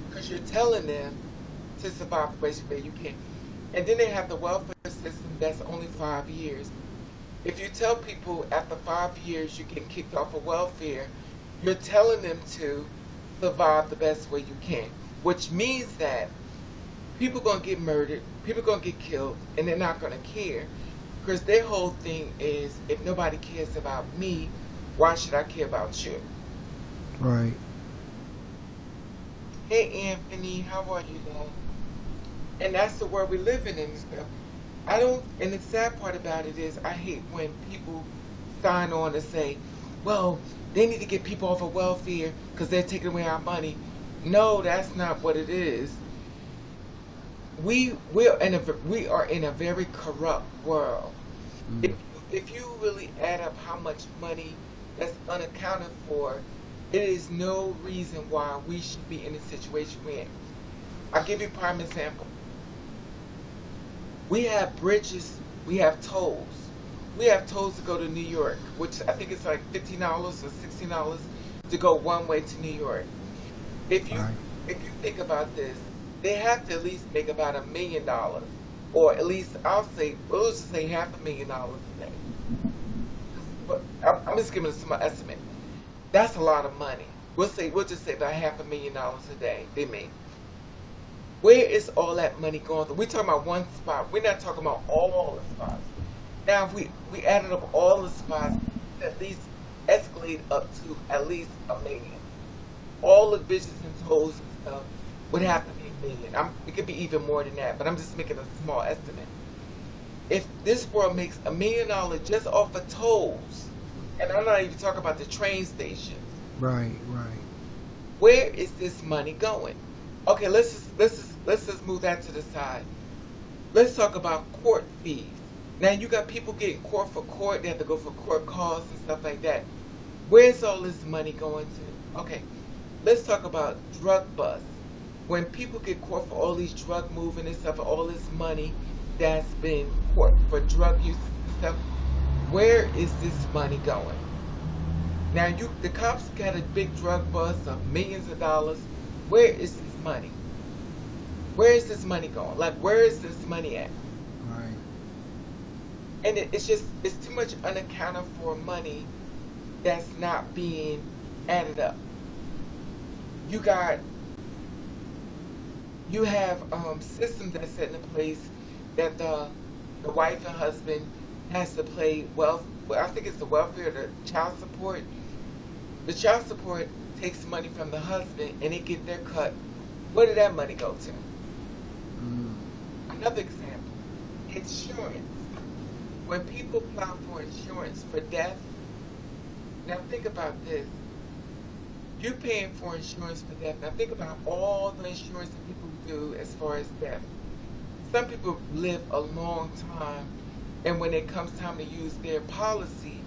Because you're telling them to survive the best way you can. And then they have the welfare system that's only 5 years. If you tell people after 5 years you get kicked off of welfare, you're telling them to survive the best way you can, which means that people are going to get murdered, people are going to get killed, and they're not going to care because their whole thing is, if nobody cares about me, why should I care about you? Right. Hey Anthony, how are you today? And that's the world we're living in and stuff. I don't, and the sad part about it is I hate when people sign on to say, well, they need to get people off of welfare because they're taking away our money. No, that's not what it is. We are in a very corrupt world. If you really add up how much money that's unaccounted for, it is no reason why we should be in the situation we're in. I'll give you a prime example. We have bridges, we have tolls. We have tolls to go to New York, which I think it's like $15 or $16 to go one way to New York. If you think about this, they have to at least make about $1 million, or at least we'll just say $500,000 a day. But I'm just giving some estimate. That's a lot of money. We'll just say about $500,000 a day they make. Where is all that money going? We're talking about one spot. We're not talking about all the spots. Now, if we added up all the spots, at least escalate up to at least $1 million. All the bridges and tolls and stuff would have to be $1 million. It could be even more than that, but I'm just making a small estimate. If this world makes $1 million just off of tolls, and I'm not even talking about the train stations. Right. Where is this money going? Okay, let's just move that to the side. Let's talk about court fees. Now you got people getting court for court. They have to go for court costs and stuff like that. Where's all this money going to? Okay, let's talk about drug busts. When people get caught for all these drug moving and stuff, all this money that's been caught for drug use and stuff, where is this money going? Now the cops got a big drug bust of millions of dollars. Where is this money? Where is this money going? Like, where is this money at? Right. And it's too much unaccounted for money that's not being added up. You have systems that's set in place that the wife and husband has to pay I think it's the welfare, the child support. The child support takes money from the husband and they get their cut. Where did that money go to? Another example, insurance. When people apply for insurance for death, now think about this. You're paying for insurance for death. Now think about all the insurance that people do as far as death. Some people live a long time, and when it comes time to use their policy,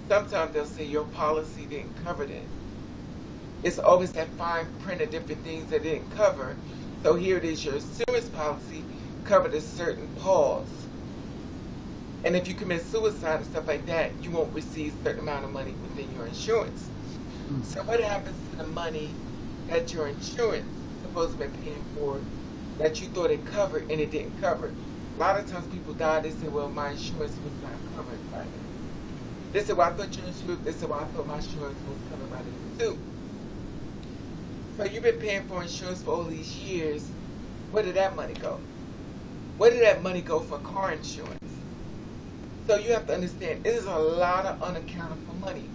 sometimes they'll say your policy didn't cover this. It's always that fine print of different things that didn't cover. So here it is, your insurance policy covered a certain pause. And if you commit suicide and stuff like that, you won't receive a certain amount of money within your insurance. So what happens to the money that your insurance is supposed to be paying for that you thought it covered and it didn't cover? A lot of times people die, they say, well, my insurance was not covered by this. They say, well, I thought your insurance, they say, well, I thought my insurance was covered by this too. So you've been paying for insurance for all these years. Where did that money go? Where did that money go for car insurance? So you have to understand, it is a lot of unaccounted for money.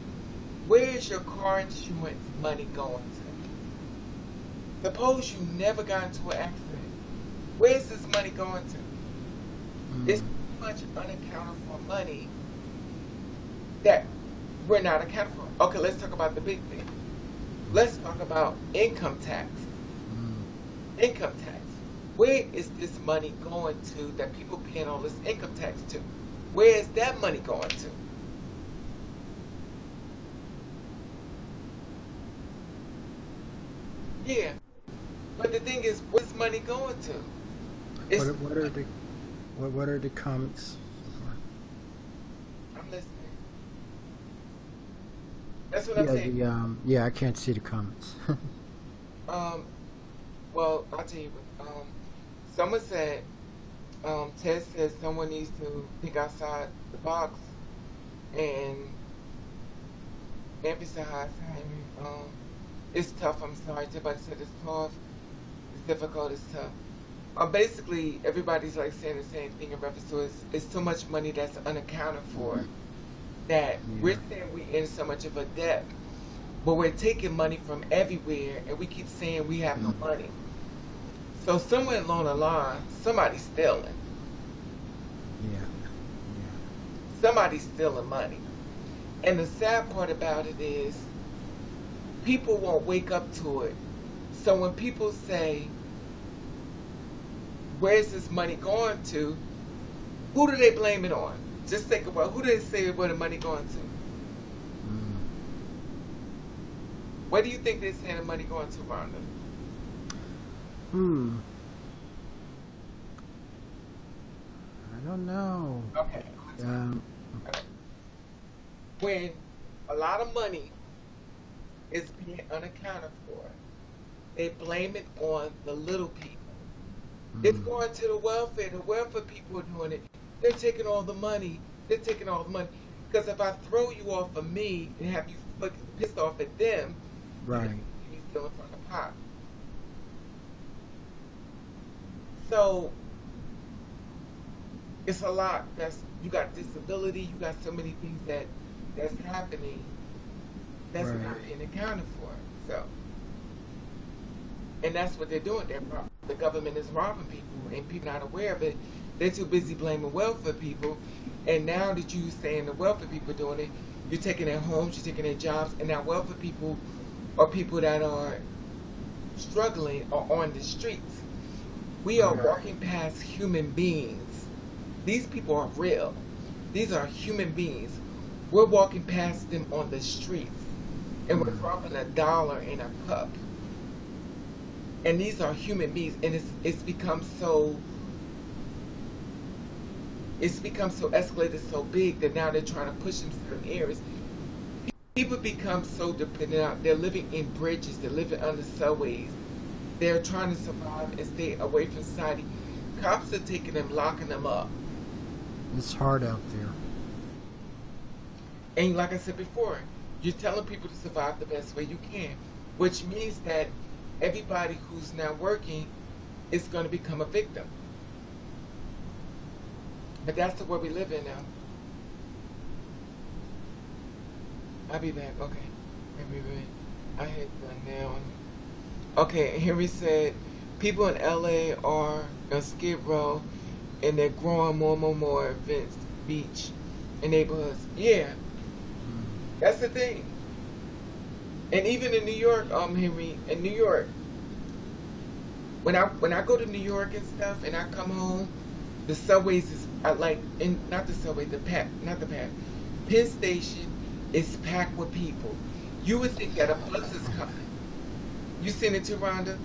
Where is your car insurance money going to? Suppose you never got into an accident. Where is this money going to? It's too much unaccounted for money that we're not accounting for. Okay, let's talk about the big thing. Let's talk about income tax. Income tax. Where is this money going to that people paying all this income tax to? Where is that money going to? Yeah. But the thing is, where's money going to? What are the comments? I'm listening. That's what I'm saying. Yeah, I can't see the comments. Well, I'll tell you. Someone said, Ted says someone needs to think outside the box, and emphasize. It's tough. I'm sorry. Everybody said it's tough. It's difficult. It's tough. Basically, everybody's like saying the same thing in reference to it's so much money that's unaccounted for that we're saying we're in so much of a debt, but we're taking money from everywhere, and we keep saying we have no money. So somewhere along the line, somebody's stealing. Yeah. Somebody's stealing money. And the sad part about it is people won't wake up to it. So when people say, where's this money going to? Who do they blame it on? Just think about who do they say where the money going to? Where do you think they're saying the money going to, Rhonda? I don't know. Okay. When a lot of money is being unaccounted for, they blame it on the little people. It's going to the welfare. The welfare people are doing it. They're taking all the money. Because if I throw you off of me and have you pissed off at them, right, you're still in front of the pot. So it's a lot. You got disability. You got so many things that's happening that's not being accounted for. So, and that's what they're doing. The government is robbing people, and people not aware of it. They're too busy blaming welfare people. And now that you saying the welfare people doing it, you're taking their homes, you're taking their jobs, and now welfare people are people that are struggling are on the streets. We are walking past human beings. These people are real. These are human beings. We're walking past them on the streets, and we're dropping $1 in a cup. And these are human beings, and it's become so escalated so big that now they're trying to push in certain areas. People become so dependent out. They're living in bridges. They're living under subways. They're trying to survive and stay away from society. Cops are taking them, locking them up. It's hard out there. And like I said before, you're telling people to survive the best way you can, which means that everybody who's now working is going to become a victim. But that's the world we live in now. I'll be back. Okay. I'll be back. I hit the nail. Okay, Henry said, people in LA are on Skid Row and they're growing more events, beach, and neighborhoods. Yeah. That's the thing. And even in New York, Henry, in New York, when I go to New York and stuff and I come home, the subways is not the subway, Penn Station is packed with people. You would think that a bus is coming. You seen it too, Rhonda?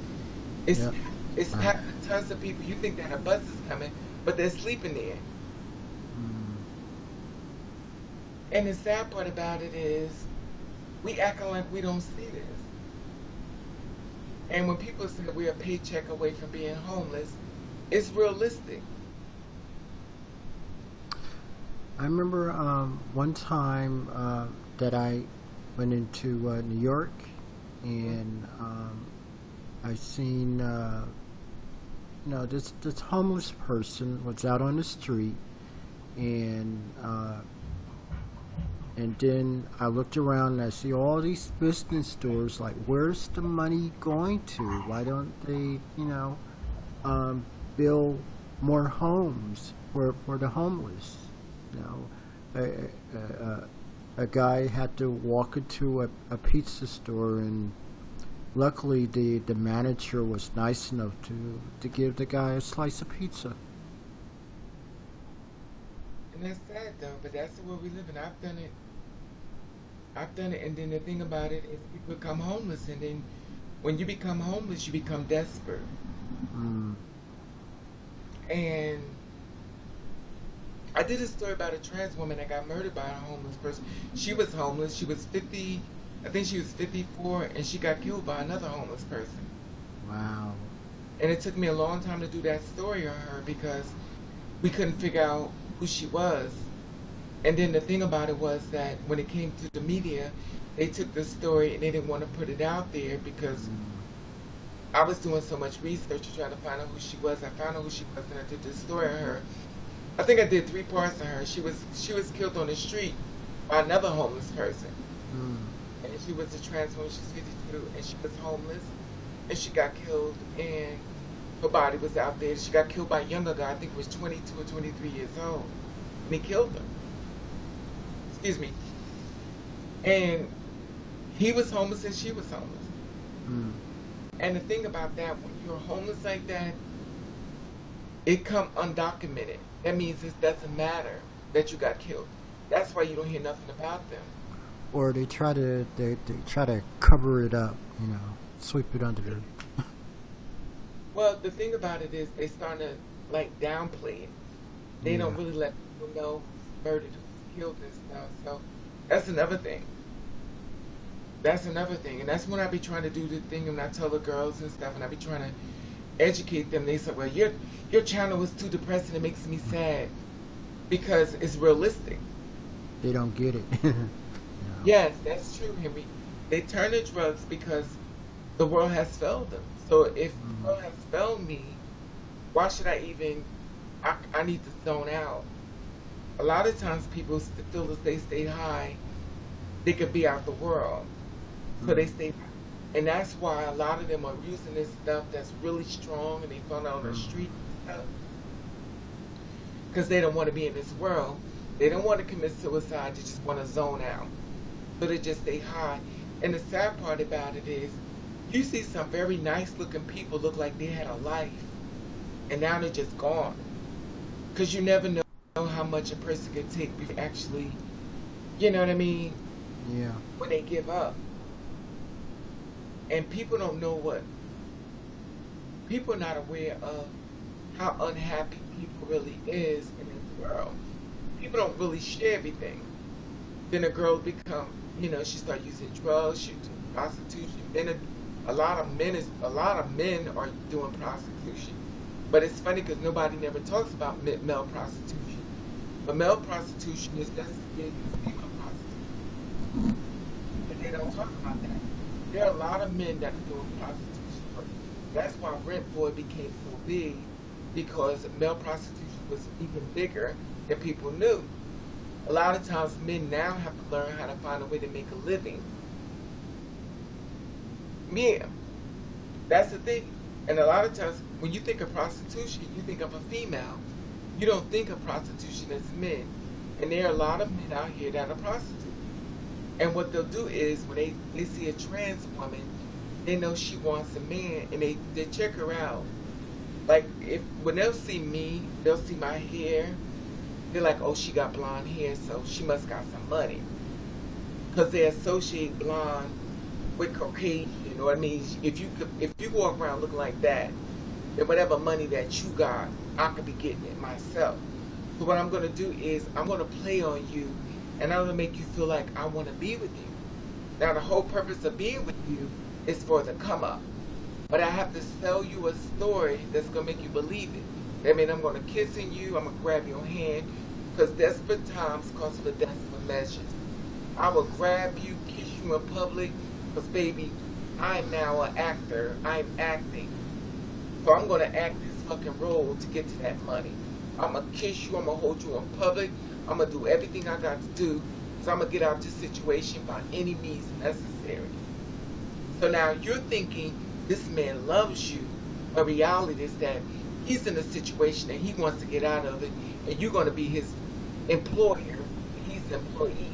It's packed with tons of people. You think that a bus is coming, but they're sleeping there. And the sad part about it is, we acting like we don't see this. And when people say we're a paycheck away from being homeless, it's realistic. I remember one time that I went into New York, and I seen this homeless person was out on the street, and then I looked around and I see all these business stores. Like, where's the money going to? Why don't they, build more homes for the homeless? A guy had to walk into a pizza store, and luckily the manager was nice enough to give the guy a slice of pizza. And that's sad though, but that's the world we live in. I've done it, and then the thing about it is people become homeless, and then when you become homeless, you become desperate. And I did a story about a trans woman that got murdered by a homeless person. She was homeless. She was 50, I think she was 54, and she got killed by another homeless person. Wow. And it took me a long time to do that story on her because we couldn't figure out who she was. And then the thing about it was that when it came to the media, they took the story and they didn't want to put it out there because I was doing so much research to try to find out who she was. I found out who she was, and I did this story on her. I think I did 3 parts on her. She was killed on the street by another homeless person. And she was a trans woman. She's 52, and she was homeless, and she got killed, and her body was out there. She got killed by a younger guy. I think it was 22 or 23 years old, and he killed her. Excuse me. And he was homeless and she was homeless. And the thing about that, when you're homeless like that, it come undocumented. That means it doesn't matter that you got killed. That's why you don't hear nothing about them. Or they try to cover it up, sweep it under the. Well, the thing about it is they start to downplay it. They don't really let people know who's murdered, who's killed and stuff. So that's another thing. And that's when I be trying to do the thing, and I tell the girls and stuff, and I be trying to educate them. They say, well, your channel is too depressing. It makes me sad because it's realistic. They don't get it. Yes, that's true, Henry. They turn to drugs because the world has failed them. So if the world has failed me, why should I even? I need to zone out. A lot of times people feel that they stay high, they could be out the world. So they stay, and that's why a lot of them are using this stuff that's really strong, and they found out on the street because they don't want to be in this world. They don't want to commit suicide. They just want to zone out. So they just stay high. And the sad part about it is You see some very nice looking people look like they had a life, and now they're just gone. Because you never know how much a person can take before actually, you know what I mean, Yeah. when they give up. And people don't know people are not aware of how unhappy people really is in this world. People don't really share everything. Then a girl become, she start using drugs, she do prostitution. Then a lot of men are doing prostitution. But it's funny because nobody never talks about male prostitution. But male prostitution is just as big as female prostitution. But they don't talk about that. There are a lot of men that are doing prostitution. That's why Rent Boy became so big, because male prostitution was even bigger than people knew. A lot of times men now have to learn how to find a way to make a living. Yeah, that's the thing. And a lot of times when you think of prostitution, you think of a female. You don't think of prostitution as men. And there are a lot of men out here that are prostitutes. And what they'll do is when they see a trans woman, they know she wants a man, and they check her out. Like when they'll see me, they'll see my hair. They're like, oh, she got blonde hair, so she must got some money. Because they associate blonde with Caucasian. You know what I mean? If you walk around looking like that, then whatever money that you got, I could be getting it myself. So what I'm going to do is I'm going to play on you, and I'm going to make you feel like I want to be with you. Now the whole purpose of being with you is for the come up. But I have to sell you a story that's going to make you believe it. That means I'm going to kiss in you, I'm going to grab your hand, because desperate times call for desperate measures. I will grab you, kiss you in public, because baby, I'm now an actor. I'm acting. So I'm going to act this fucking role to get to that money. I'm going to kiss you, I'm going to hold you in public, I'm going to do everything I got to do, so I'm going to get out of this situation by any means necessary. So now you're thinking this man loves you, but reality is that he's in a situation and he wants to get out of it, and you're going to be his employer, and he's the employee.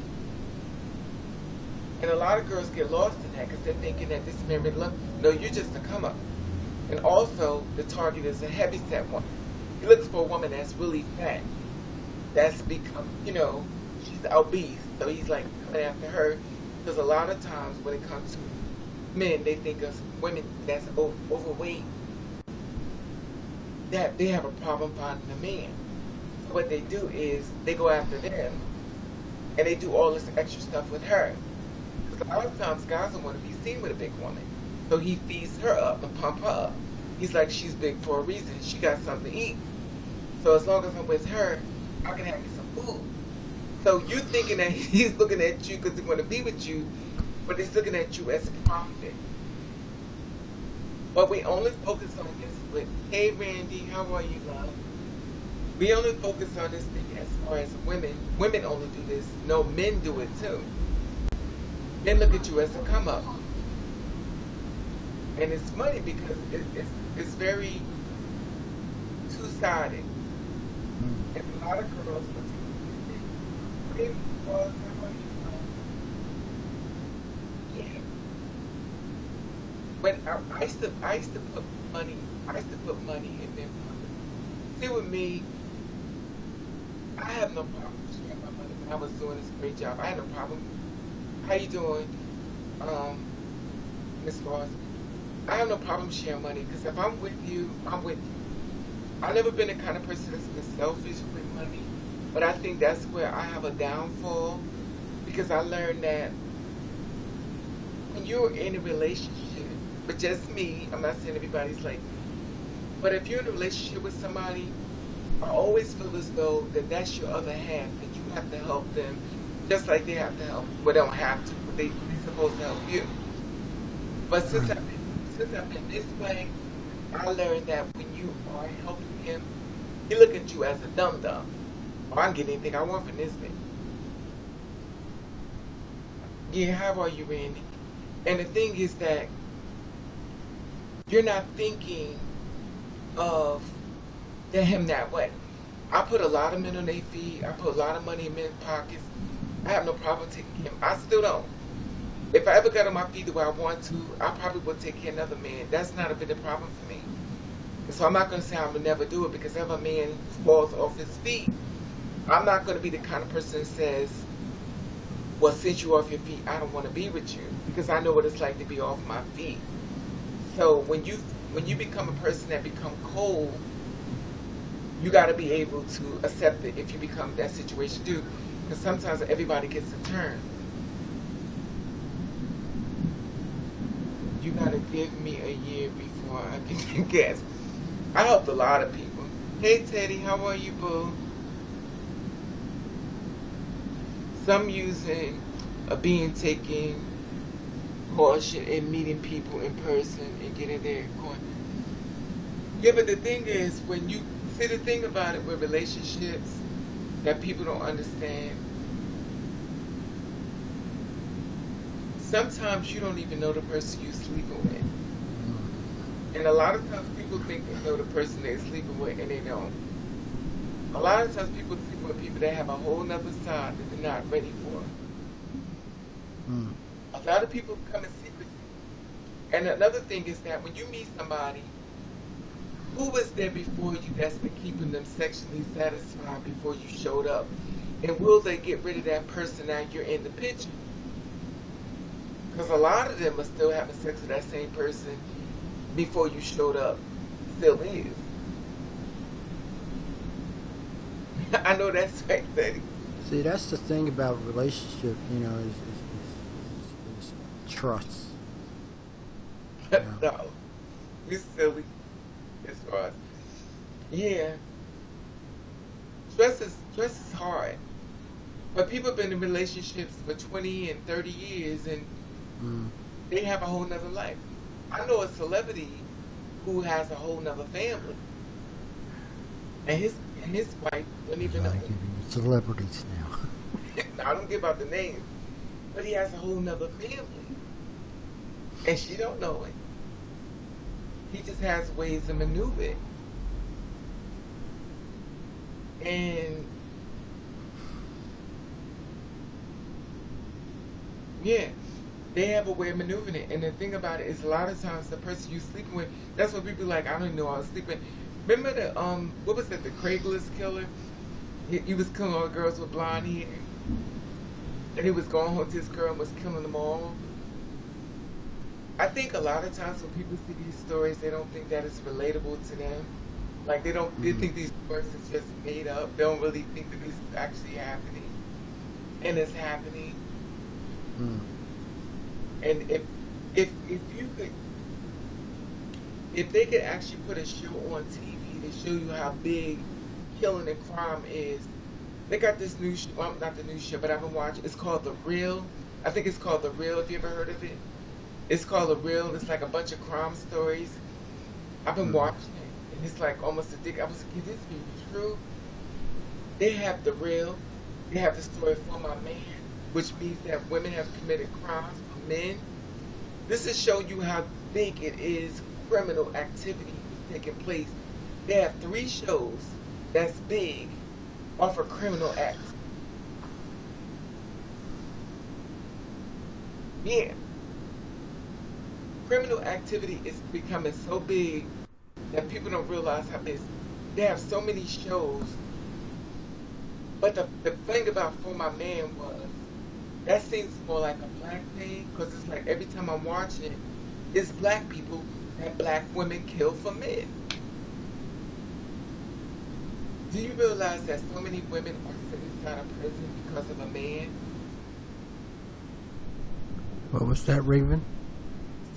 And a lot of girls get lost in that because they're thinking that this man really loves. No, you're just a come up. And also, the target is a heavy set woman. He looks for a woman that's really fat, that's become, she's obese. So he's like coming after her, because a lot of times when it comes to men, they think of women that's overweight, that they have a problem finding a man. So what they do is they go after them, and they do all this extra stuff with her. Because a lot of times guys don't want to be seen with a big woman, so he feeds her up and pump her up. He's like, she's big for a reason. She got something to eat. So as long as I'm with her, I can have me some food. So you're thinking that he's looking at you because he want to be with you, but he's looking at you as profit. But we only focus on this with, hey Randy, how are you, love? We only focus on this thing as far as women. Women only do this. No, men do it too. Men look at you as a come up. And it's funny because it's very two-sided. And a lot of girls yeah. When I used to put money in their pocket. See, with me, I have no problem sharing my money. When I was doing this great job, I had no problem. How you doing, Miss Ross? I have no problem sharing money, because if I'm with you, I'm with you. I've never been the kind of person that's been selfish with money, but I think that's where I have a downfall, because I learned that when you're in a relationship, but just me, I'm not saying everybody's like, but if you're in a relationship with somebody, I always feel as though that's your other half, that you have to help them, just like they have to help. Well, they don't have to, but they're supposed to help you. But since I've been this way, I learned that when you are helping him, he look at you as a dum-dum. Oh, I can get anything I want from this thing. Yeah, how are you, Randy? And the thing is that you're not thinking of him that way. I put a lot of men on their feet. I put a lot of money in men's pockets. I have no problem taking him. I still don't. If I ever got on my feet the way I want to, I probably would take care of another man. That's not a bit of problem for me. So I'm not going to say I would never do it, because if a man falls off his feet, I'm not going to be the kind of person that says, well, since you're off your feet, I don't want to be with you, because I know what it's like to be off my feet. So when you become a person that become cold, you got to be able to accept it if you become that situation too, because sometimes everybody gets a turn. You got to give me a year before I can guess. I helped a lot of people. Hey Teddy, how are you, boo? Some using being taken caution and meeting people in person and getting there going. Yeah, but the thing is, when you see, the thing about it with relationships that people don't understand, sometimes you don't even know the person you're sleeping with. And a lot of times people think they know the person they're sleeping with, and they don't. A lot of times people sleep with people that have a whole nother side that they're not ready for. A lot of people come in secrecy. And another thing is that when you meet somebody, who was there before you that's been keeping them sexually satisfied before you showed up? And will they get rid of that person now you're in the picture? Because a lot of them are still having sex with that same person before you showed up. Still is. I know that's right, Teddy. See, that's the thing about relationship, is trust. No, you're silly. As far as, yeah, stress is hard. But people have been in relationships for 20 and 30 years, and they have a whole nother life. I know a celebrity who has a whole nother family, and his wife wouldn't even know. Celebrities now. I don't give out the name, but he has a whole nother family, and she don't know it. He just has ways to maneuver it. And yeah, they have a way of maneuvering it. And the thing about it is, a lot of times the person you're sleeping with, that's what people like, I don't even know I was sleeping. Remember the what was that, the Craigslist killer? He was killing all the girls with blonde hair, and he was going home to his girl and was killing them all. I think a lot of times when people see these stories, they don't think that it's relatable to them. Like they think these stories is just made up. They don't really think that this is actually happening, and it's happening. And if they could actually put a show on TV to show you how big killing and crime is, they got this new show. Well, not the new show, but I've been watching. It's called The Real. I think it's called The Real. If you ever heard of it. It's called The Real. It's like a bunch of crime stories. I've been watching it, and it's like almost addictive. I was like, can this be true? They have The Real. They have the story For My Man, which means that women have committed crimes for men. This is showing you how big it is, criminal activity taking place. They have 3 shows that's big off of criminal acts. Yeah. Criminal activity is becoming so big that people don't realize how big. They have so many shows. But the thing about For My Man was, that seems more like a black thing, because it's like every time I'm watching it, it's black people that black women kill for men. Do you realize that so many women are sitting inside of prison because of a man? What was that, Raven?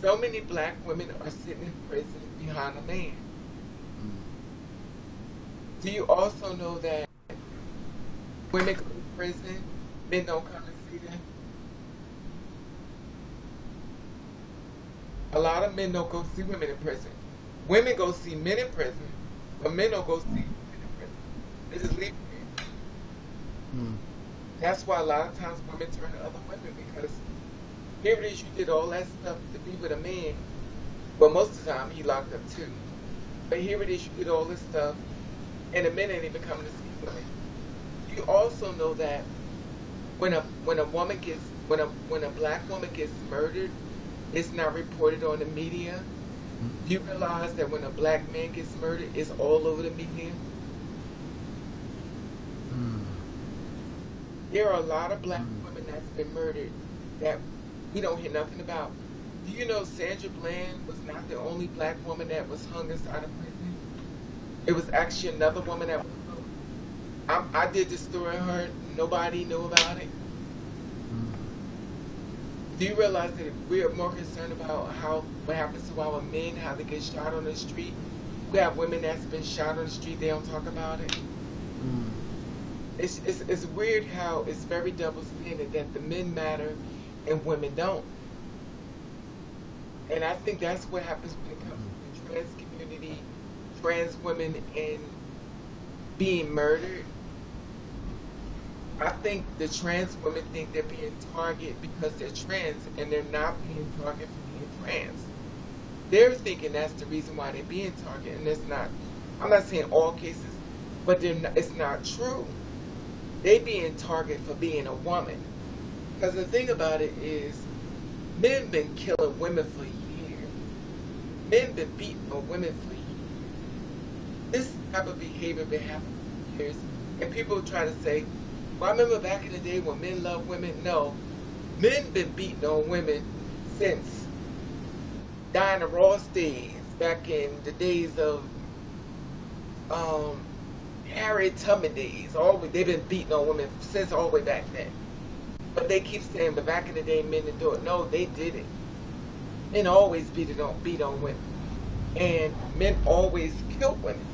So many black women are sitting in prison behind a man. Do you also know that women go to prison, men don't come and see them? A lot of men don't go see women in prison. Women go see men in prison, but men don't go see women in prison. They just leave them. That's why a lot of times women turn to other women, because here it is, you did all that stuff to be with a man, but most of the time he locked up too. But here it is, you did all this stuff, and the men ain't even coming to see women. You also know that When a black woman gets murdered, it's not reported on the media. Do you realize that when a black man gets murdered, it's all over the media? Mm. There are a lot of black women that's been murdered that we don't hear nothing about. Do you know Sandra Bland was not the only black woman that was hung inside of prison? It was actually another woman that was hung. I did the story on her. Nobody knew about it. Do you realize that we're more concerned about what happens to our men, how they get shot on the street? We have women that's been shot on the street, they don't talk about it. Mm. It's weird how it's very double standard that the men matter and women don't. And I think that's what happens when it comes to the trans community, trans women, and being murdered. I think the trans women think they're being targeted because they're trans, and they're not being targeted for being trans. They're thinking that's the reason why they're being targeted, and it's not. I'm not saying all cases, but it's not true. They being targeted for being a woman. Because the thing about it is, men been killing women for years. Men been beating on women for years. This type of behavior been happening for years, and people try to say, well, I remember back in the day when men loved women. No, men been beating on women since Diana Ross days, back in the days of Harriet Tubman days. They've been beating on women since all the way back then. But they keep saying, but back in the day, men didn't do it. No, they did it. Men always beat on women, and men always killed women.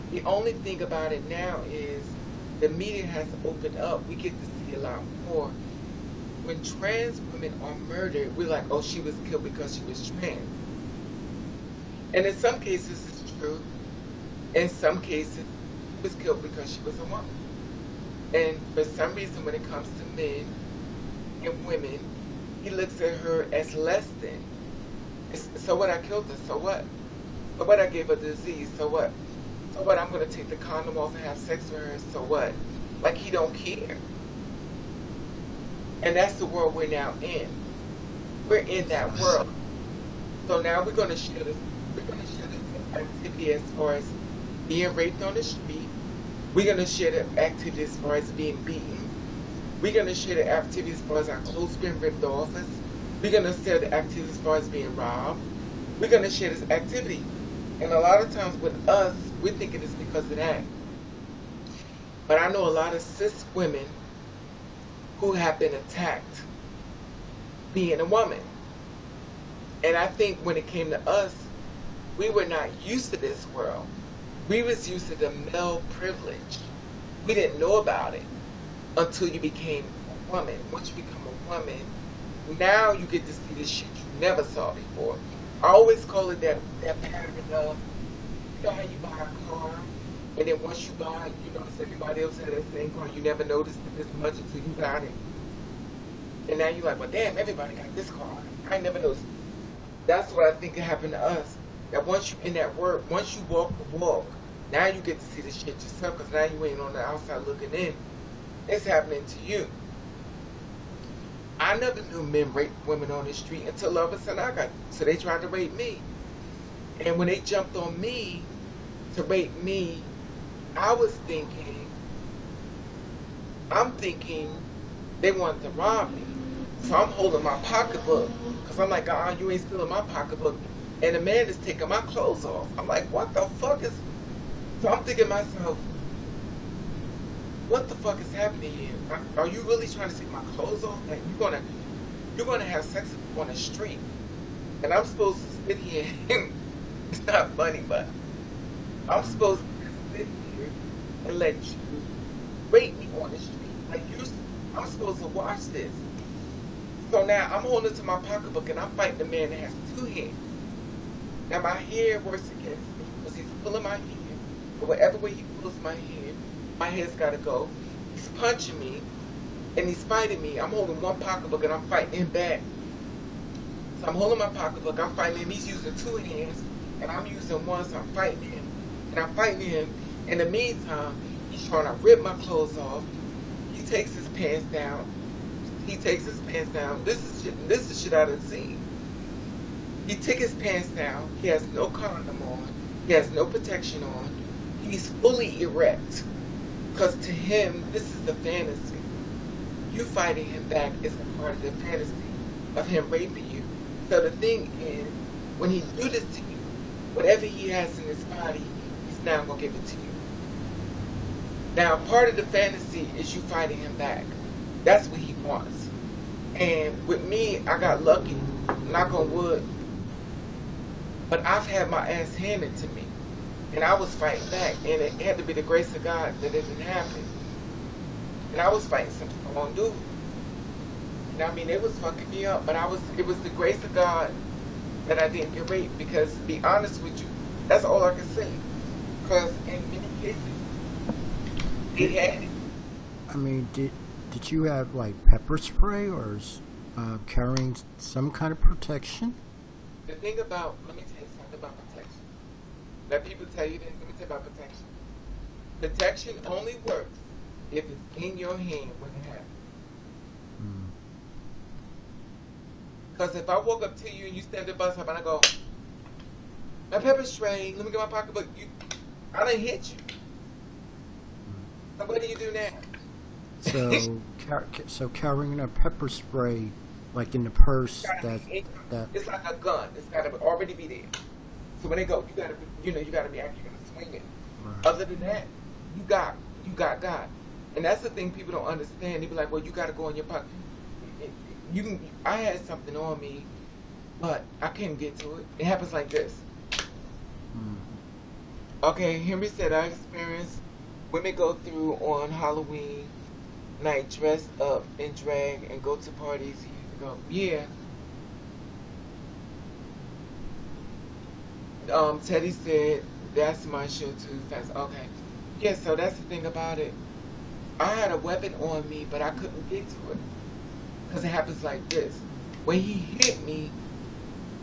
The only thing about it now is the media has opened up. We get to see a lot more. When trans women are murdered, we're like, oh, she was killed because she was trans. And in some cases, it's true. In some cases, she was killed because she was a woman. And for some reason, when it comes to men and women, he looks at her as less than. So what, I killed her, so what? So what, I gave her disease, so what? So what, I'm going to take the condom off and have sex with her, so what? Like, he don't care. And that's the world we're now in. We're in that world. So now we're going to share this activity as far as being raped on the street. We're going to share the activity as far as being beaten. We're going to share the activity as far as our clothes being ripped off us. We're going to share the activity as far as being robbed. We're going to share this activity. And a lot of times with us, we're thinking it's because of that. But I know a lot of cis women who have been attacked being a woman. And I think when it came to us, we were not used to this world. We was used to the male privilege. We didn't know about it until you became a woman. Once you become a woman, now you get to see this shit you never saw before. I always call it that pattern of, you know how you buy a car, and then once you buy it, you notice everybody else had that same car. You never noticed it this much until you got it. And now you're like, well, damn, everybody got this car. I never noticed. That's what I think happened to us. That once you in that work, once you walk the walk, now you get to see the shit yourself, because now you ain't on the outside looking in. It's happening to you. I never knew men rape women on the street until all of a sudden so they tried to rape me. And when they jumped on me to rape me, I'm thinking they wanted to rob me. So I'm holding my pocketbook, because I'm like, you ain't stealing my pocketbook. And the man is taking my clothes off. I'm like, what the fuck is... So I'm thinking to myself, what the fuck is happening here? Are you really trying to take my clothes off? Like, you're gonna have sex on the street, and I'm supposed to sit here and it's not funny, but I'm supposed to sit here and let you rape me on the street. Like, I'm supposed to watch this. So now I'm holding to my pocketbook and I'm fighting the man that has two hands. Now my hair works against me because he's pulling my hair. But whatever way he pulls my hair's got to go. He's punching me and he's fighting me. I'm holding one pocketbook and I'm fighting him back. So I'm holding my pocketbook, I'm fighting him. He's using two hands and I'm using one, so I'm fighting him. And I'm fighting him. In the meantime, he's trying to rip my clothes off. He takes his pants down He takes his pants down. This is shit I done seen. He took his pants down. He has no condom on. He has no protection on. He's fully erect. Because to him, this is the fantasy. You fighting him back is a part of the fantasy of him raping you. So the thing is, when he do this to you, whatever he has in his body, he's now going to give it to you. Now, part of the fantasy is you fighting him back. That's what he wants. And with me, I got lucky, knock on wood. But I've had my ass handed to me. And I was fighting back. And it had to be the grace of God that it didn't happen. And I was fighting some wrong dude. And I mean, it was fucking me up. But it was the grace of God that I didn't get raped. Because to be honest with you, that's all I can say. Because in many cases, it had it. I mean, did you have like pepper spray or carrying some kind of protection? The thing about, let me tell you something about protection. Let people tell you this, let me tell you about protection. Protection only works if it's in your hand when it happens. Because if I walk up to you and you stand the bus up and I go, my pepper spray, let me get my pocketbook, I didn't hit you. So what do you do now? So carrying a pepper spray, like in the purse, it's like a gun. It's got to already be there. So when they go, you gotta be actually gonna swing it. Right. Other than that, you got God, and that's the thing people don't understand. They be like, well, you gotta go in your pocket. I had something on me, but I couldn't get to it. It happens like this. Okay, Henry said I experienced women go through on Halloween night dressed up in drag and go to parties years ago. Yeah. Teddy said that's my show too. Fast. Okay. Yeah. So that's the thing about it. I had a weapon on me, but I couldn't get to it because it happens like this. When he hit me,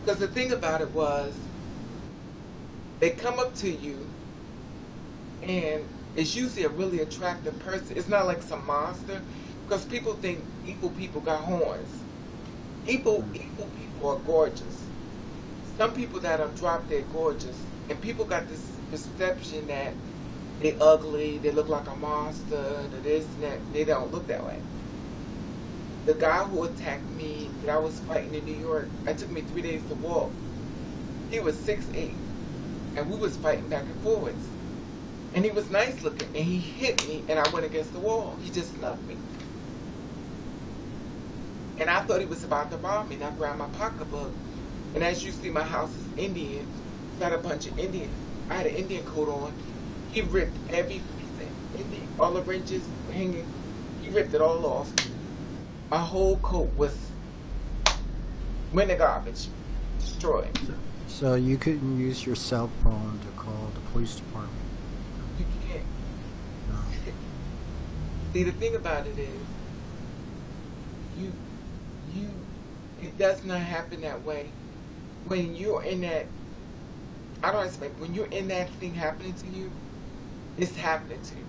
because the thing about it was, they come up to you, and it's usually a really attractive person. It's not like some monster, because people think evil people got horns. Evil people are gorgeous. Some people that are drop dead gorgeous, and people got this perception that they ugly, they look like a monster, this and that. They don't look that way. The guy who attacked me that I was fighting in New York, it took me 3 days to walk. He was 6'8", and we was fighting back and forwards. And he was nice looking, and he hit me, and I went against the wall. He just snuffed me. And I thought he was about to rob me, and I grabbed my pocketbook. And as you see, my house is Indian. So I had a bunch of Indians. I had an Indian coat on. He ripped every piece of Indian, all the ridges hanging. He ripped it all off. My whole coat was in the garbage, destroyed. So you couldn't use your cell phone to call the police department? You can't. No. See, the thing about it is, it does not happen that way. When you're in that, I don't expect, when you're in that thing happening to you, it's happening to you.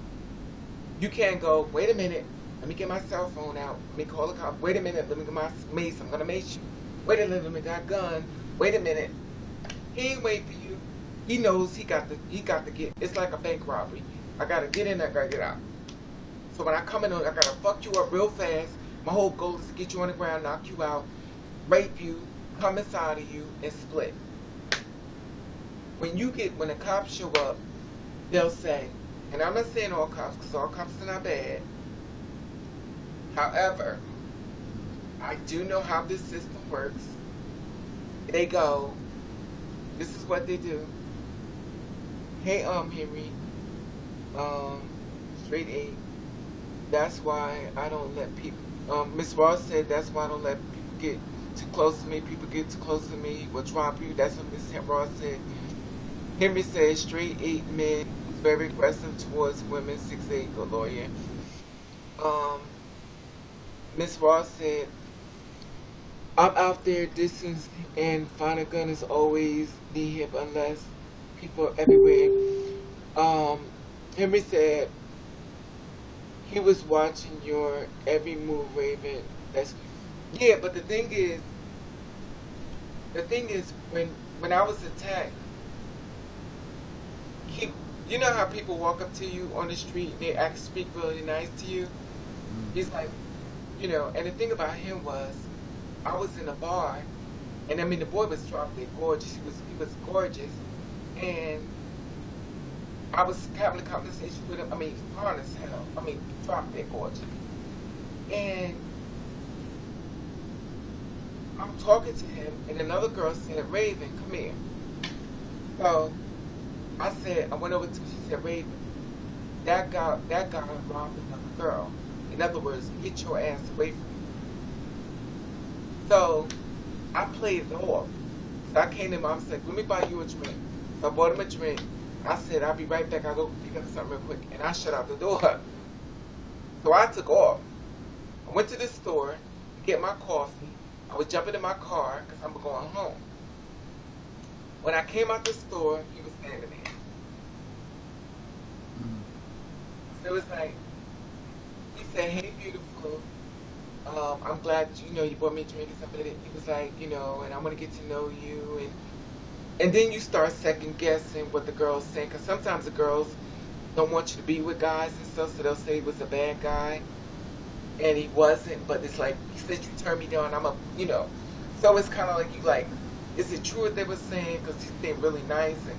You can't go, wait a minute, let me get my cell phone out, let me call the cop, wait a minute, let me get my mace, I'm gonna mace you. Wait a minute, let me got a gun, wait a minute. He ain't waiting for you. He knows he got to get, it's like a bank robbery. I gotta get in, I gotta get out. So when I come in, I gotta fuck you up real fast. My whole goal is to get you on the ground, knock you out, rape you, come inside of you, and split. When the cops show up, they'll say, and I'm not saying all cops, because all cops are not bad. However, I do know how this system works. They go, this is what they do. Hey, Henry, straight A. That's why I don't let people, Miss Ross said that's why I don't let people get too close to me. People get too close to me, will drop you. That's what Miss Ross said. Henry said straight 8 men, very aggressive towards women, 6'8", the lawyer. Miss Ross said, I'm out there distance and find a gun is always the hip unless people are everywhere. Henry said He was watching your every move, Raven. That's yeah, but the thing is, when I was attacked, he, you know how people walk up to you on the street and they act speak really nice to you. He's like, and the thing about him was, I was in a bar, and I mean the boy was drop dead gorgeous. He was gorgeous, and I was having a conversation with him. I mean, fine as hell. I mean, drop dead gorgeous, and I'm talking to him, and another girl said, "Raven, come here." So I went over to. She said, "Raven, that guy robbed another girl. In other words, get your ass away from me." So I played it off. So I came to him, I was like, "Let me buy you a drink." So I bought him a drink. I said, "I'll be right back. I'll go pick up something real quick." And I shut out the door. So I took off. I went to the store to get my coffee. I was jumping in my car because I'm going home. When I came out the store, he was standing there. So it was like, he said, "Hey, beautiful. I'm glad you bought me a drink and stuff like that." He was like, and I want to get to know you, and then you start second guessing what the girls saying, because sometimes the girls don't want you to be with guys and stuff, so they'll say he was a bad guy, and he wasn't. But it's like, he said, "You turned me down. So it's kind of like, you like, is it true what they were saying? Because he's being really nice, and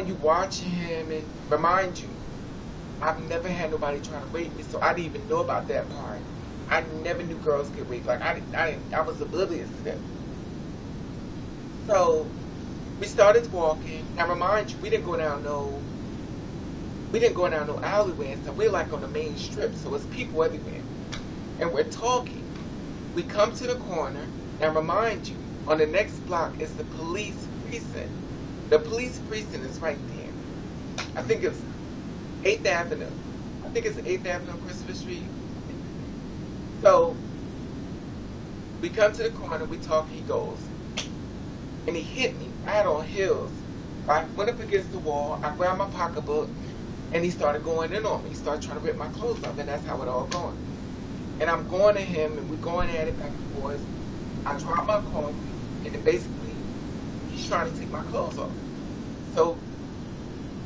you watch him, and remind you, I've never had nobody trying to rape me, so I didn't even know about that part. I never knew girls get raped. Like I was oblivious to that. So we started walking. Now remind you, we didn't go down no alleyway and stuff. We're like on the main strip, so it's people everywhere, and we're talking. We come to the corner. Now remind you, on the next block is the police precinct. The police precinct is right there. I think it's 8th Avenue. I think it's 8th Avenue, Christopher Street. So we come to the corner, we talk, he goes, and he hit me. I had on heels. I went up against the wall, I grabbed my pocketbook, and he started going in on me. He started trying to rip my clothes off, and that's how it all going. And I'm going to him, and we're going at it back and forth. I drop my coffee, and then basically, he's trying to take my clothes off. So,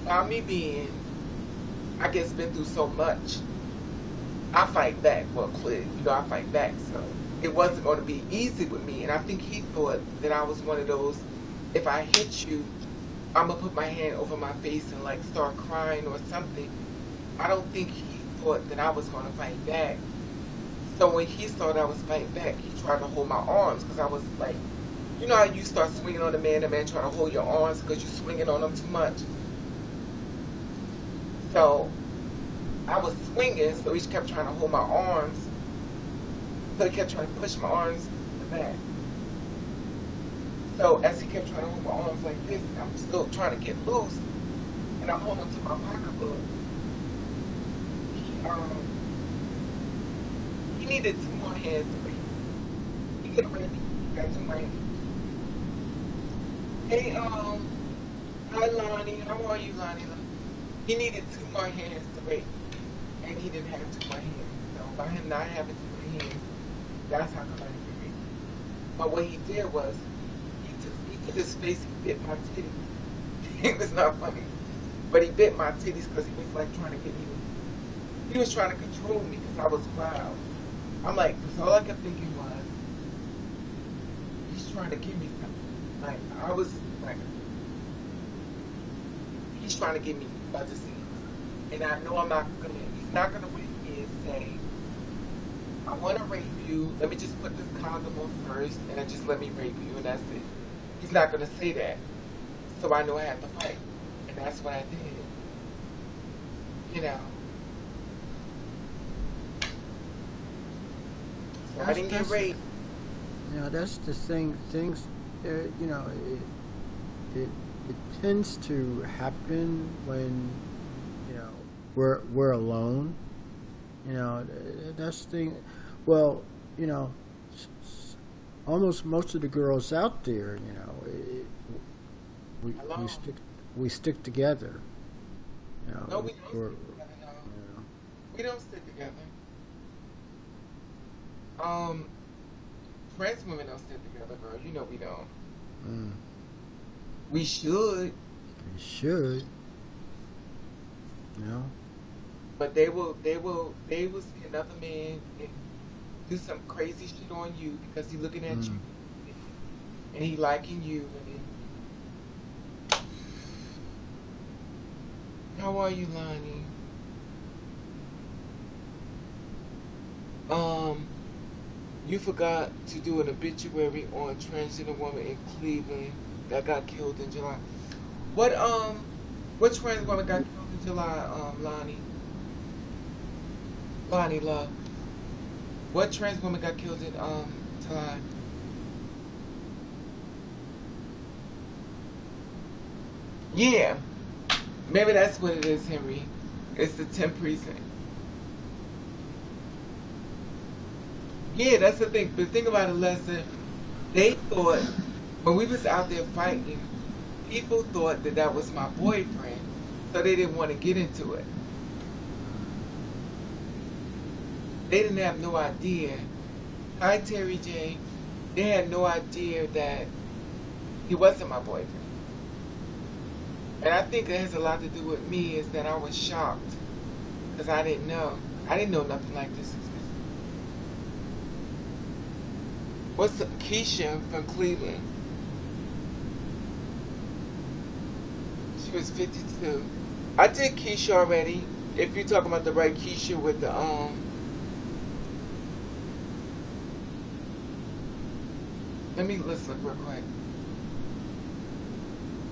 by me being, I guess, been through so much, I fight back. Well, clear, I fight back. So it wasn't going to be easy with me. And I think he thought that I was one of those, if I hit you, I'm going to put my hand over my face and like start crying or something. I don't think he thought that I was going to fight back. So when he saw that I was fighting back, he tried to hold my arms because I was like, you know how you start swinging on the man trying to hold your arms because you're swinging on them too much. So I was swinging, so he kept trying to hold my arms. So he kept trying to push my arms back. So as he kept trying to hold my arms like this, I'm still trying to get loose, and I'm holding to my pocketbook. He needed 2 more hands to rape me. He could have raped me. He got 2 more hands. Hey, hi Lonnie. How are you, Lonnie? He needed 2 more hands to rape me, and he didn't have 2 more hands. So by him not having 2 more hands, that's how come I didn't get raped. But what he did was, he took his face, he bit my titties. It was not funny, but he bit my titties because he was like trying to get me. He was trying to control me because I was wild. I'm like, because all I kept thinking was, he's trying to give me something. Like, I was like, he's trying to give me other things. And I know he's not going to rape me and say, I want to rape you, let me just put this condom on first, and then just let me rape you, and that's it. He's not going to say that. So I know I have to fight. And that's what I did. So I didn't get raped. That's the thing. Things, it tends to happen when, we're alone. That's the thing. Well, almost most of the girls out there, we stick together. No, we don't. We don't stick together. Um, trans women don't stick together, girl. You know we don't. Mm. We should, They should. You know? but they will see another man and do some crazy shit on you because he looking at you Mm. and he liking you. And then, how are you, Lonnie? You forgot to do an obituary on transgender woman in Cleveland that got killed in July. What what trans woman got killed in July, Lonnie? Lonnie Love. What trans woman got killed in July? Yeah. Maybe that's what it is, Henry. It's the 10th precinct. Yeah, that's the thing. But think about it, Lester. They thought when we was out there fighting, people thought that that was my boyfriend, so they didn't want to get into it. They didn't have no idea. Hi, Terry J. They had no idea that he wasn't my boyfriend. And I think it has a lot to do with me is that I was shocked because I didn't know. I didn't know nothing like this existed. What's Keisha from Cleveland? She was 52. I did Keisha already. If you're talking about the right Keisha with the let's look real quick.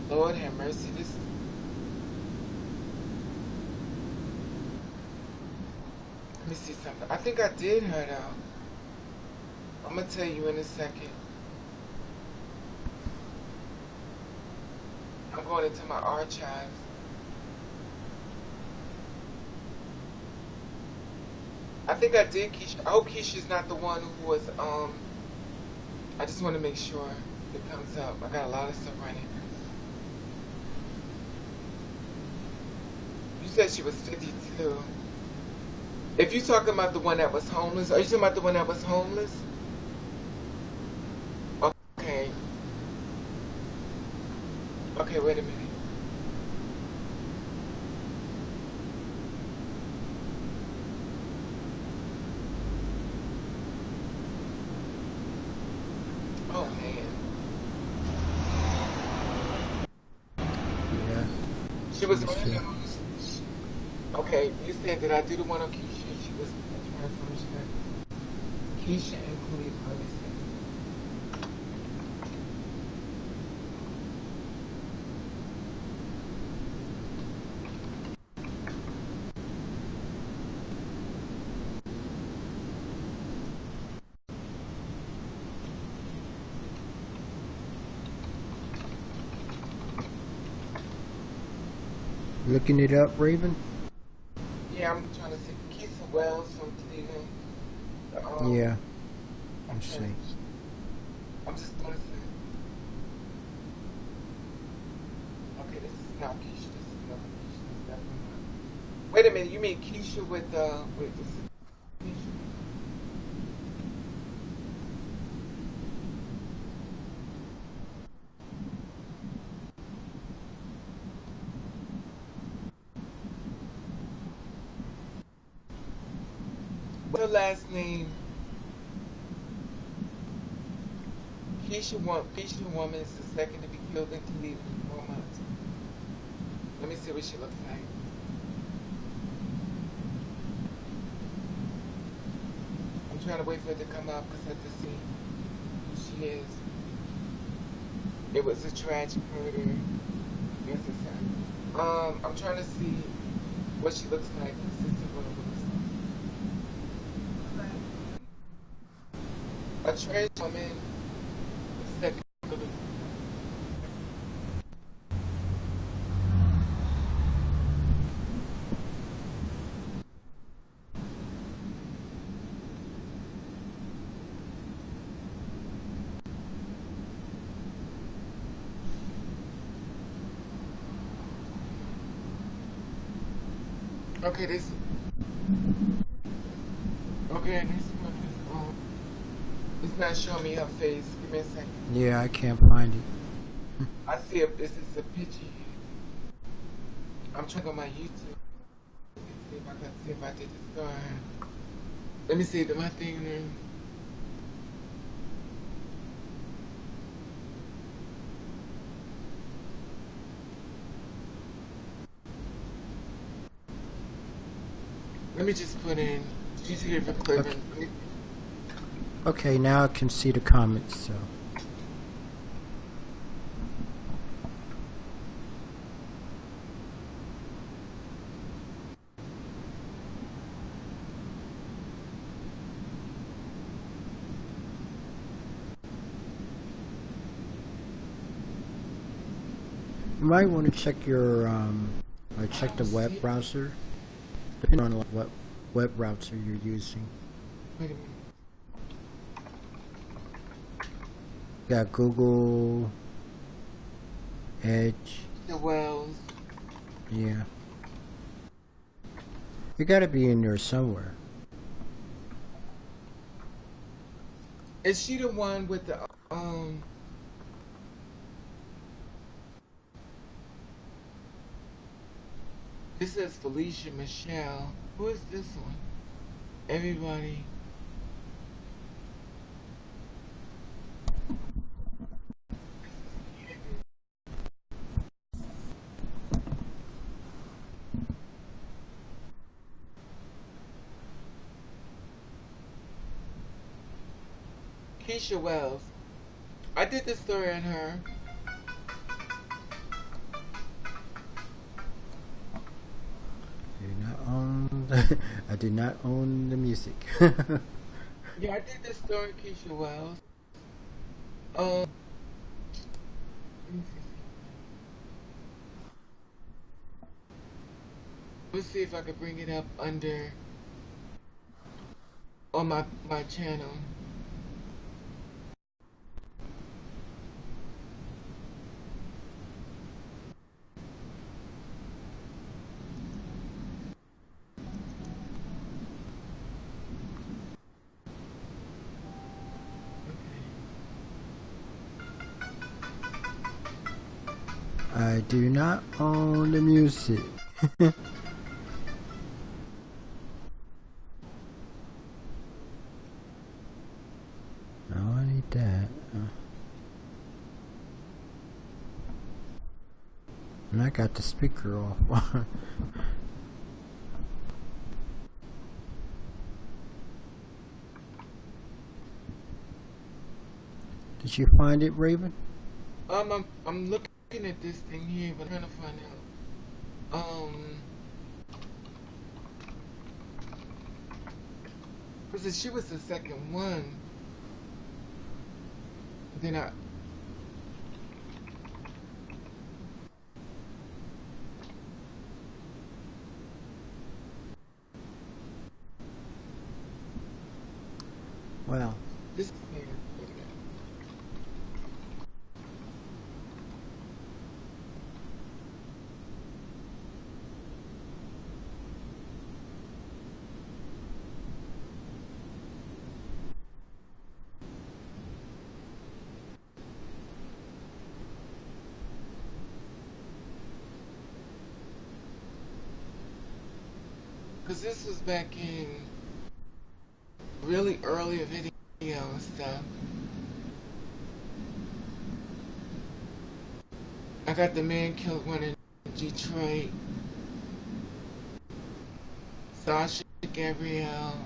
Lord have mercy. This. Let me see something. I think I did her though. I'm gonna tell you in a second. I'm going into my archives. I think I did Keisha. I hope Keisha's not the one who was I just want to make sure it comes up. I got a lot of stuff running. You said she was 52. If you're talking about the one that was homeless, are you talking about the one that was homeless? Okay. Okay, wait a minute. Oh, man. Yeah. She was Let me running see. on. Okay, you said that I do the one on Keisha. She was Keisha and Cleve. Let me see. Looking it up, Raven? Yeah, I'm trying to see. Keisha Wells from Cleveland. Yeah. I'm Let's see. I'm just going to say. Okay, this is not Keisha. This is another Keisha. This is definitely not. Wait a minute. You mean Keisha with this? Keisha. What's her last name? Keisha woman is the second to be killed in Cleveland in 4 months. Let me see what she looks like. I'm trying to wait for it to come up because I have to see who she is. It was a tragic murder. Yes, it's her. I'm trying to see what she looks like. Consistent what it looks like. A trans woman. Second. Okay, this. Yeah, this one is, it's not showing me her face. Give me a second. Yeah, I can't find it. I see if this is a picture here. I'm trying to go on my YouTube. See if I can see if I did the story. Let me see, did my thing there? Let me just put in, she's here for Cleveland. Okay, now I can see the comments. So you might want to check your check the web browser, depending on what web browser you're using. Wait a minute. Got Google, Edge. The Wells. Yeah. You gotta be in there somewhere. Is she the one with the this says Felicia Michelle. Who is this one? Everybody. Keisha Wells. I did this story on her. I do not own the music. Yeah, I did this story, Keisha Wells. Let me see. Let's see if I could bring it up under on my channel. I do not own the music. No, I need that. And I got the speaker off. Did you find it, Raven? I'm looking at this thing here, but I'm trying to find out. Because she was the second one. Then Well, this. Because this was back in really early video and stuff. I got the man killed one in Detroit. Sasha Gabrielle.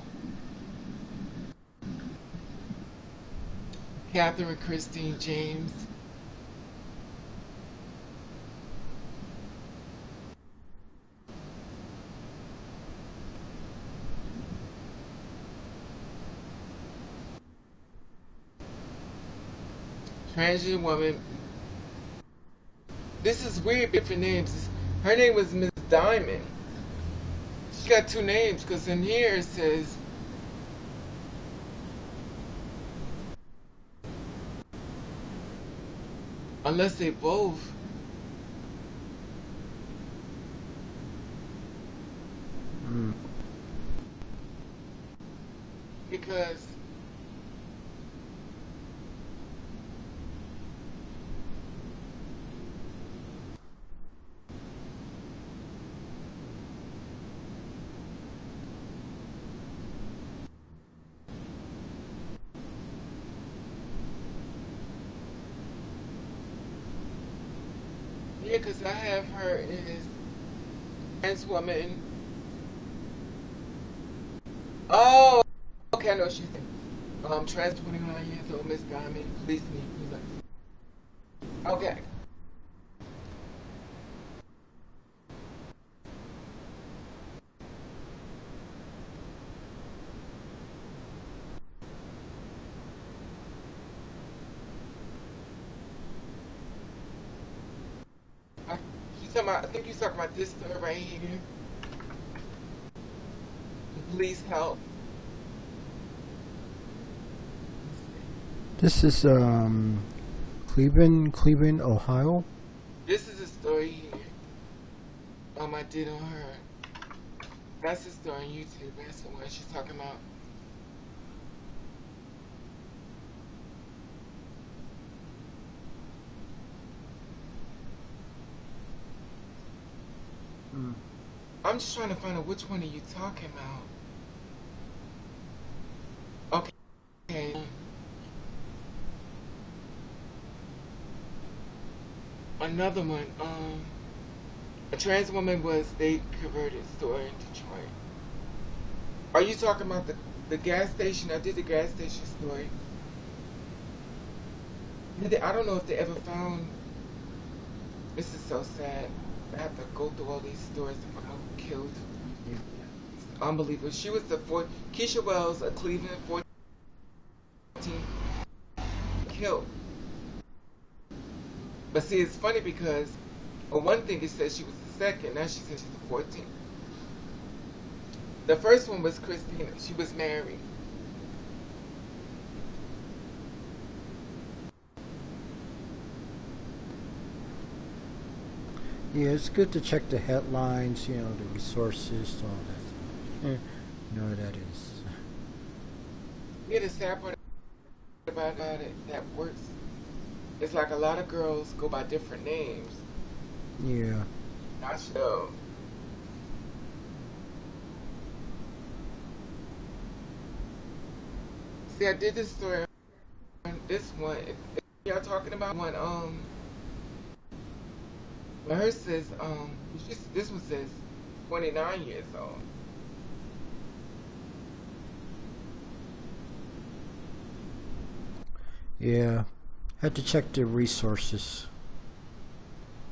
Catherine Christine James. Transgender woman. This is weird, different names. Her name was Miss Diamond. She got two names because in here it says unless they both. because yeah, because I have her as trans woman. Oh, okay, I know she's trans 29 years old, Miss Diamond. Please me. Okay. I think you talking about this story right here. Please help. This is Cleveland, Ohio. This is a story here. I did on her. That's the story on YouTube. That's the one she's talking about. Mm. I'm just trying to find out which one are you talking about. Okay. Another one. A trans woman they converted store in Detroit. Are you talking about the gas station? I did the gas station story. I don't know if they ever found. This is so sad. I have to go through all these stories to find out who killed. It's unbelievable. She was the fourth. Keisha Wells, a Cleveland 14 killed. But see, it's funny because one thing it says she was the second. Now she says she's the 14th. The first one was Christina. She was married. Yeah, it's good to check the headlines, the resources, all that. You know what that is. Yeah, the sad part about it that works. It's like a lot of girls go by different names. Yeah. I show. See, I did this story on this one. Y'all talking about one, but hers says, this one says 29 years old. Yeah. Had to check the resources.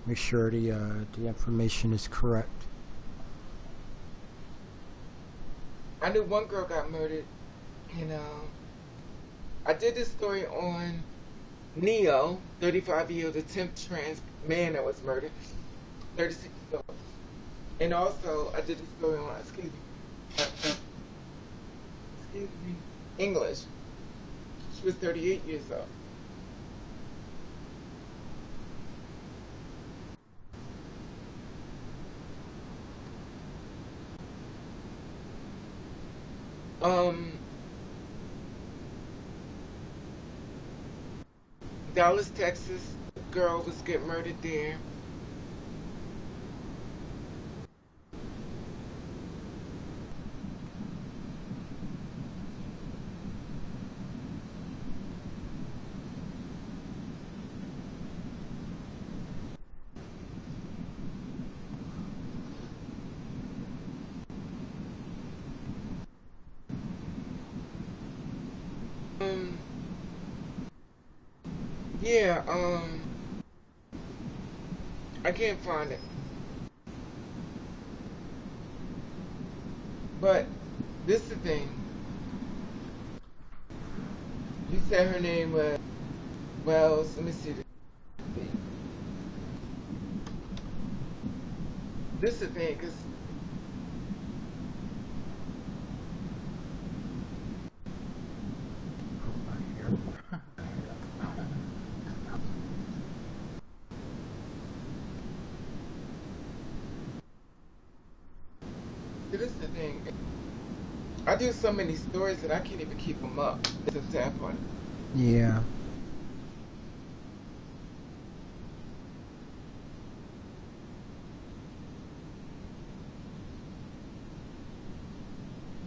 Make sure the information is correct. I knew one girl got murdered, and I did this story on Neo, 35-year-old attempt trans man that was murdered, 36 years old. And also, I did this story on, English. She was 38 years old. Dallas, Texas, girl was getting murdered there. Yeah, I can't find it. But this is the thing. You said her name was Wells. Let me see this. This is the thing, because this is the thing. I do so many stories that I can't even keep them up. It's a tap on it. Yeah.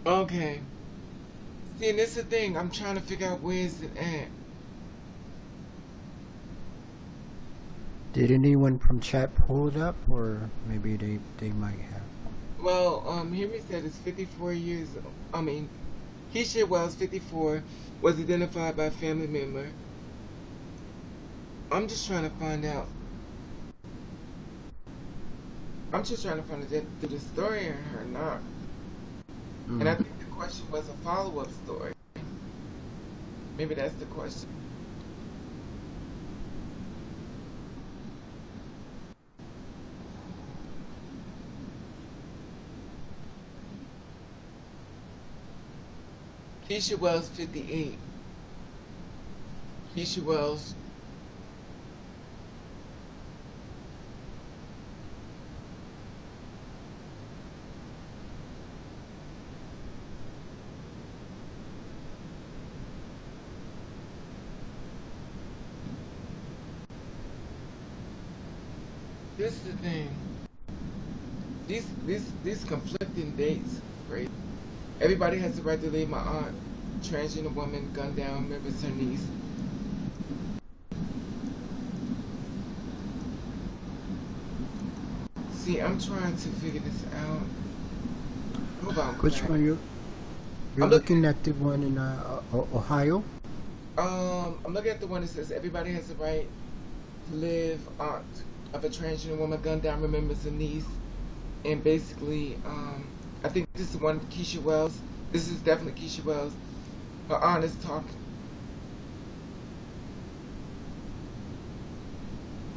Okay. See, and this is the thing. I'm trying to figure out where is it at. Did anyone from chat pull it up, or maybe they might have? Well, Henry said it's 54 years. I mean, Keisha Wells, 54, was identified by a family member. I'm just trying to find out. I'm just trying to find out did the story or her not. And I think the question was a follow-up story. Maybe that's the question. Keisha Wells, 58. Keisha Wells. This is the thing. These conflicting dates, right? Everybody has the right to leave. My aunt, transgender woman, gunned down, remembers her niece. See, I'm trying to figure this out. Hold on. Which one you're looking at? The one in Ohio? I'm looking at the one that says everybody has the right to live. Aunt of a transgender woman gunned down, remembers her niece, and basically, I think this is the one, Keisha Wells. This is definitely Keisha Wells. Her aunt is talking.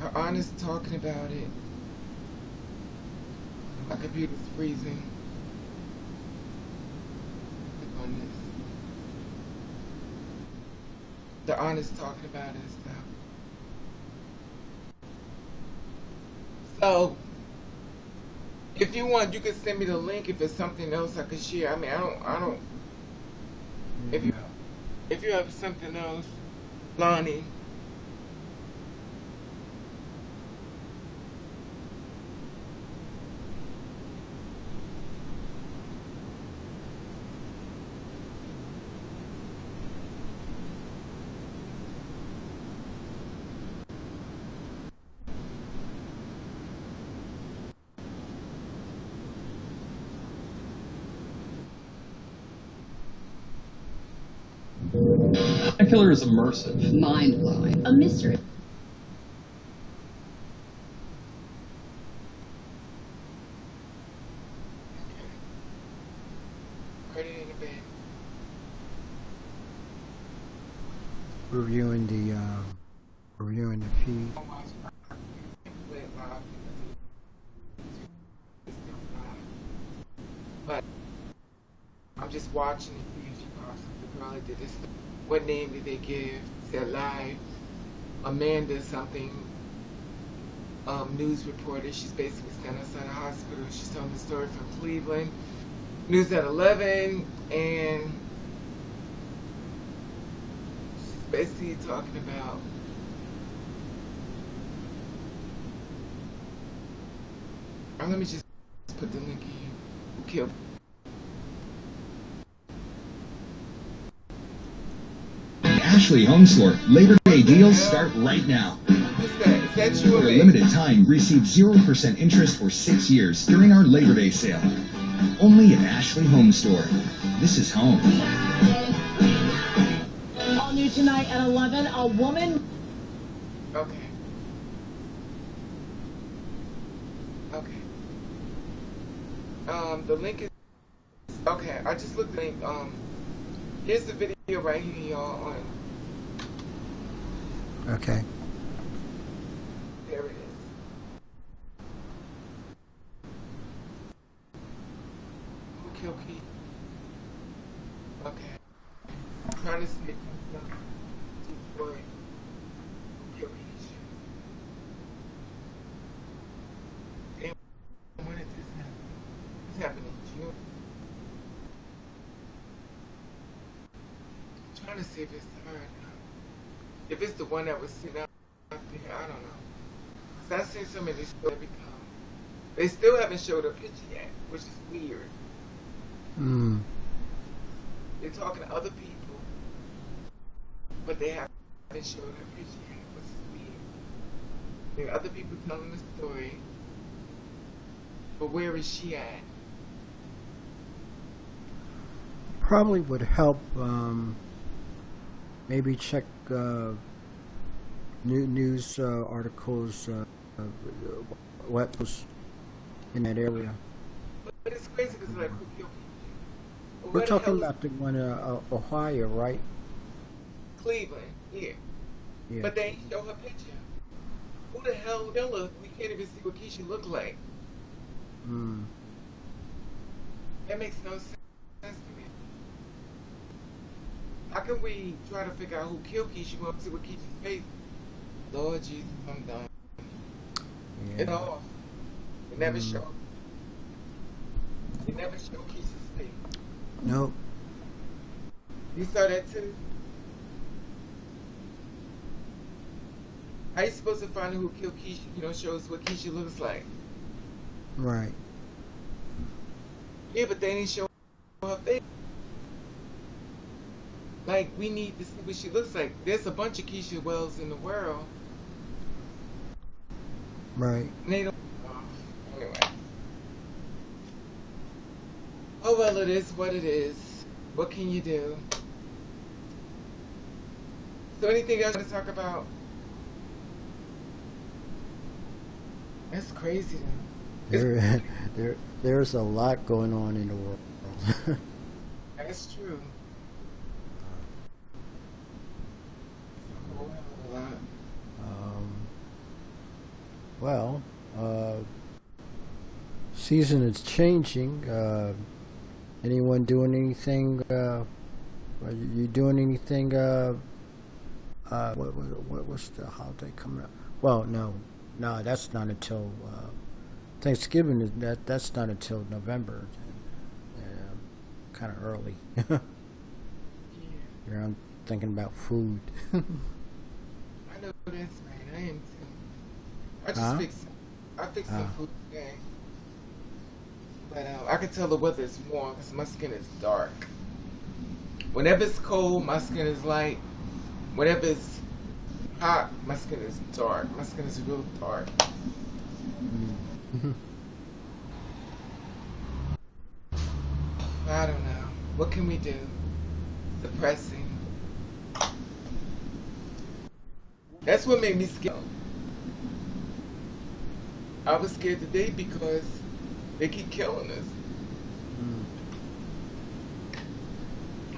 Her aunt is talking about it. My computer's freezing. Click on this. The aunt is talking about it and stuff. So, if you want, you can send me the link if it's something else I could share. I mean, I don't. If you have something else, Lonnie. That killer is immersive. Mind-blowing. A mystery. Ready in the bed. Reviewing the feed. But I'm just watching to see if she possibly probably did this. What name did they give? Said live. Amanda something. News reporter. She's basically standing outside the hospital. She's telling the story from Cleveland. News at 11, and she's basically talking about let me just put the link in here. Who killed? Ashley Home Store. Labor Day deals start right now. Who's that? Is that you or For a me? limited time, receive 0% interest for 6 years during our Labor Day sale. Only at Ashley Home Store. This is home. All new tonight at 11, a woman. Okay. Okay. The link is okay. I just looked at the link. Here's the video right here, y'all. Okay. There it is. Who killed Keith? Okay. I'm trying to see if boy who killed Keith. And when did this happen? This happened in June. trying to see if it's her. If it's the one that was sitting out there, I don't know. 'Cause I've seen so many shows every time. They still haven't showed a picture yet, which is weird. Hmm. They're talking to other people, but they haven't showed her picture yet, which is weird. There are other people telling the story, but where is she at? Probably would help. Maybe check news articles. What was in that area? But it's crazy because like, who killed people? We're Where the talking hell is about the one Ohio, right? Cleveland, yeah. Yeah. But they ain't show her picture. Who the hell killed her? We can't even see what Keisha looked like. Hmm. That makes no sense to me. How can we try to figure out who killed Keisha? We want to see what Keisha's face. Lord Jesus, I'm done. It's Yeah. off. They never show. They never show Keisha's face. Nope. You saw that too? How you supposed to find out who killed Keisha? You don't show us what Keisha looks like. Right. Yeah, but they didn't show her face. Like, we need to see what she looks like. There's a bunch of Keisha Wells in the world. Right. And they don't. Anyway. Oh, well, it is what it is. What can you do? So, anything else you want to talk about? That's crazy, though. There's a lot going on in the world. That's true. A whole hell of a lot. Well, season is changing. Anyone doing anything? Are you doing anything? What's the holiday coming up? Well, no, that's not until Thanksgiving. That's not until November. Kind of early. Yeah. I'm thinking about food. I know that's right. I am too. I just fixed some food today. But I can tell the weather is warm because my skin is dark. Whenever it's cold, my skin is light. Whenever it's hot, my skin is dark. My skin is real dark. I don't know. What can we do? Depressing. That's what made me scared. I was scared today because they keep killing us.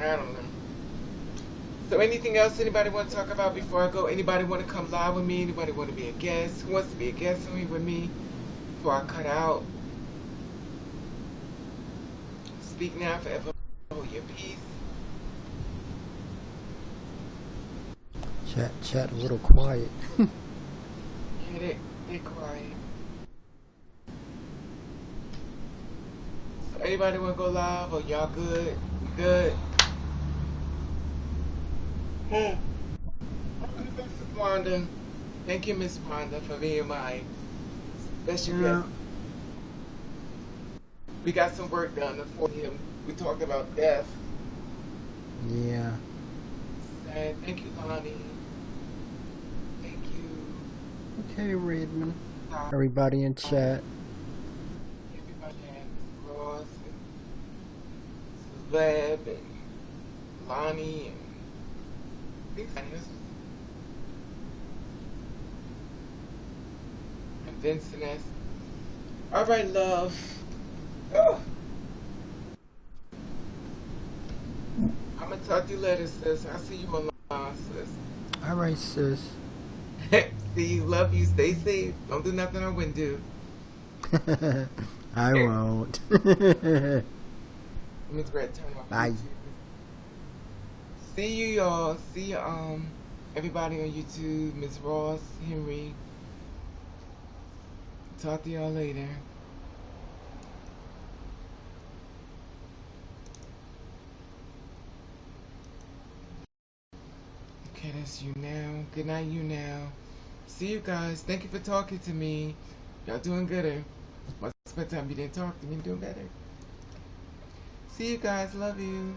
I don't know. So anything else anybody want to talk about before I go? Anybody want to come live with me? Anybody want to be a guest? Who wants to be a guest with me before I cut out? Speak now, forever hold your peace. Chat a little quiet. Yeah, they're quiet. So anybody want to go live? Or y'all good? We good? Miss Wanda. Thank you, Miss Wanda, for being my special guest. We got some work done for him. We talked about death. Yeah. And thank you, Lonnie. Thank you. Okay, Redmond. Everybody in chat. Everybody and Ross and Leb and Lonnie and and Vincent. All right, love. Oh. I'm gonna talk to you later, sis. I'll see you online, sis. All right, sis. See you, love you, stay safe. Don't do nothing I wouldn't do. I won't. Miss Brett, turn off. Bye. See you, y'all. See you, everybody on YouTube. Miss Ross, Henry. Talk to y'all later. Okay, that's you now. Good night, you now. See you guys. Thank you for talking to me. Y'all doing gooder. Must spend time you didn't talk to me. Doing better. See you guys. Love you.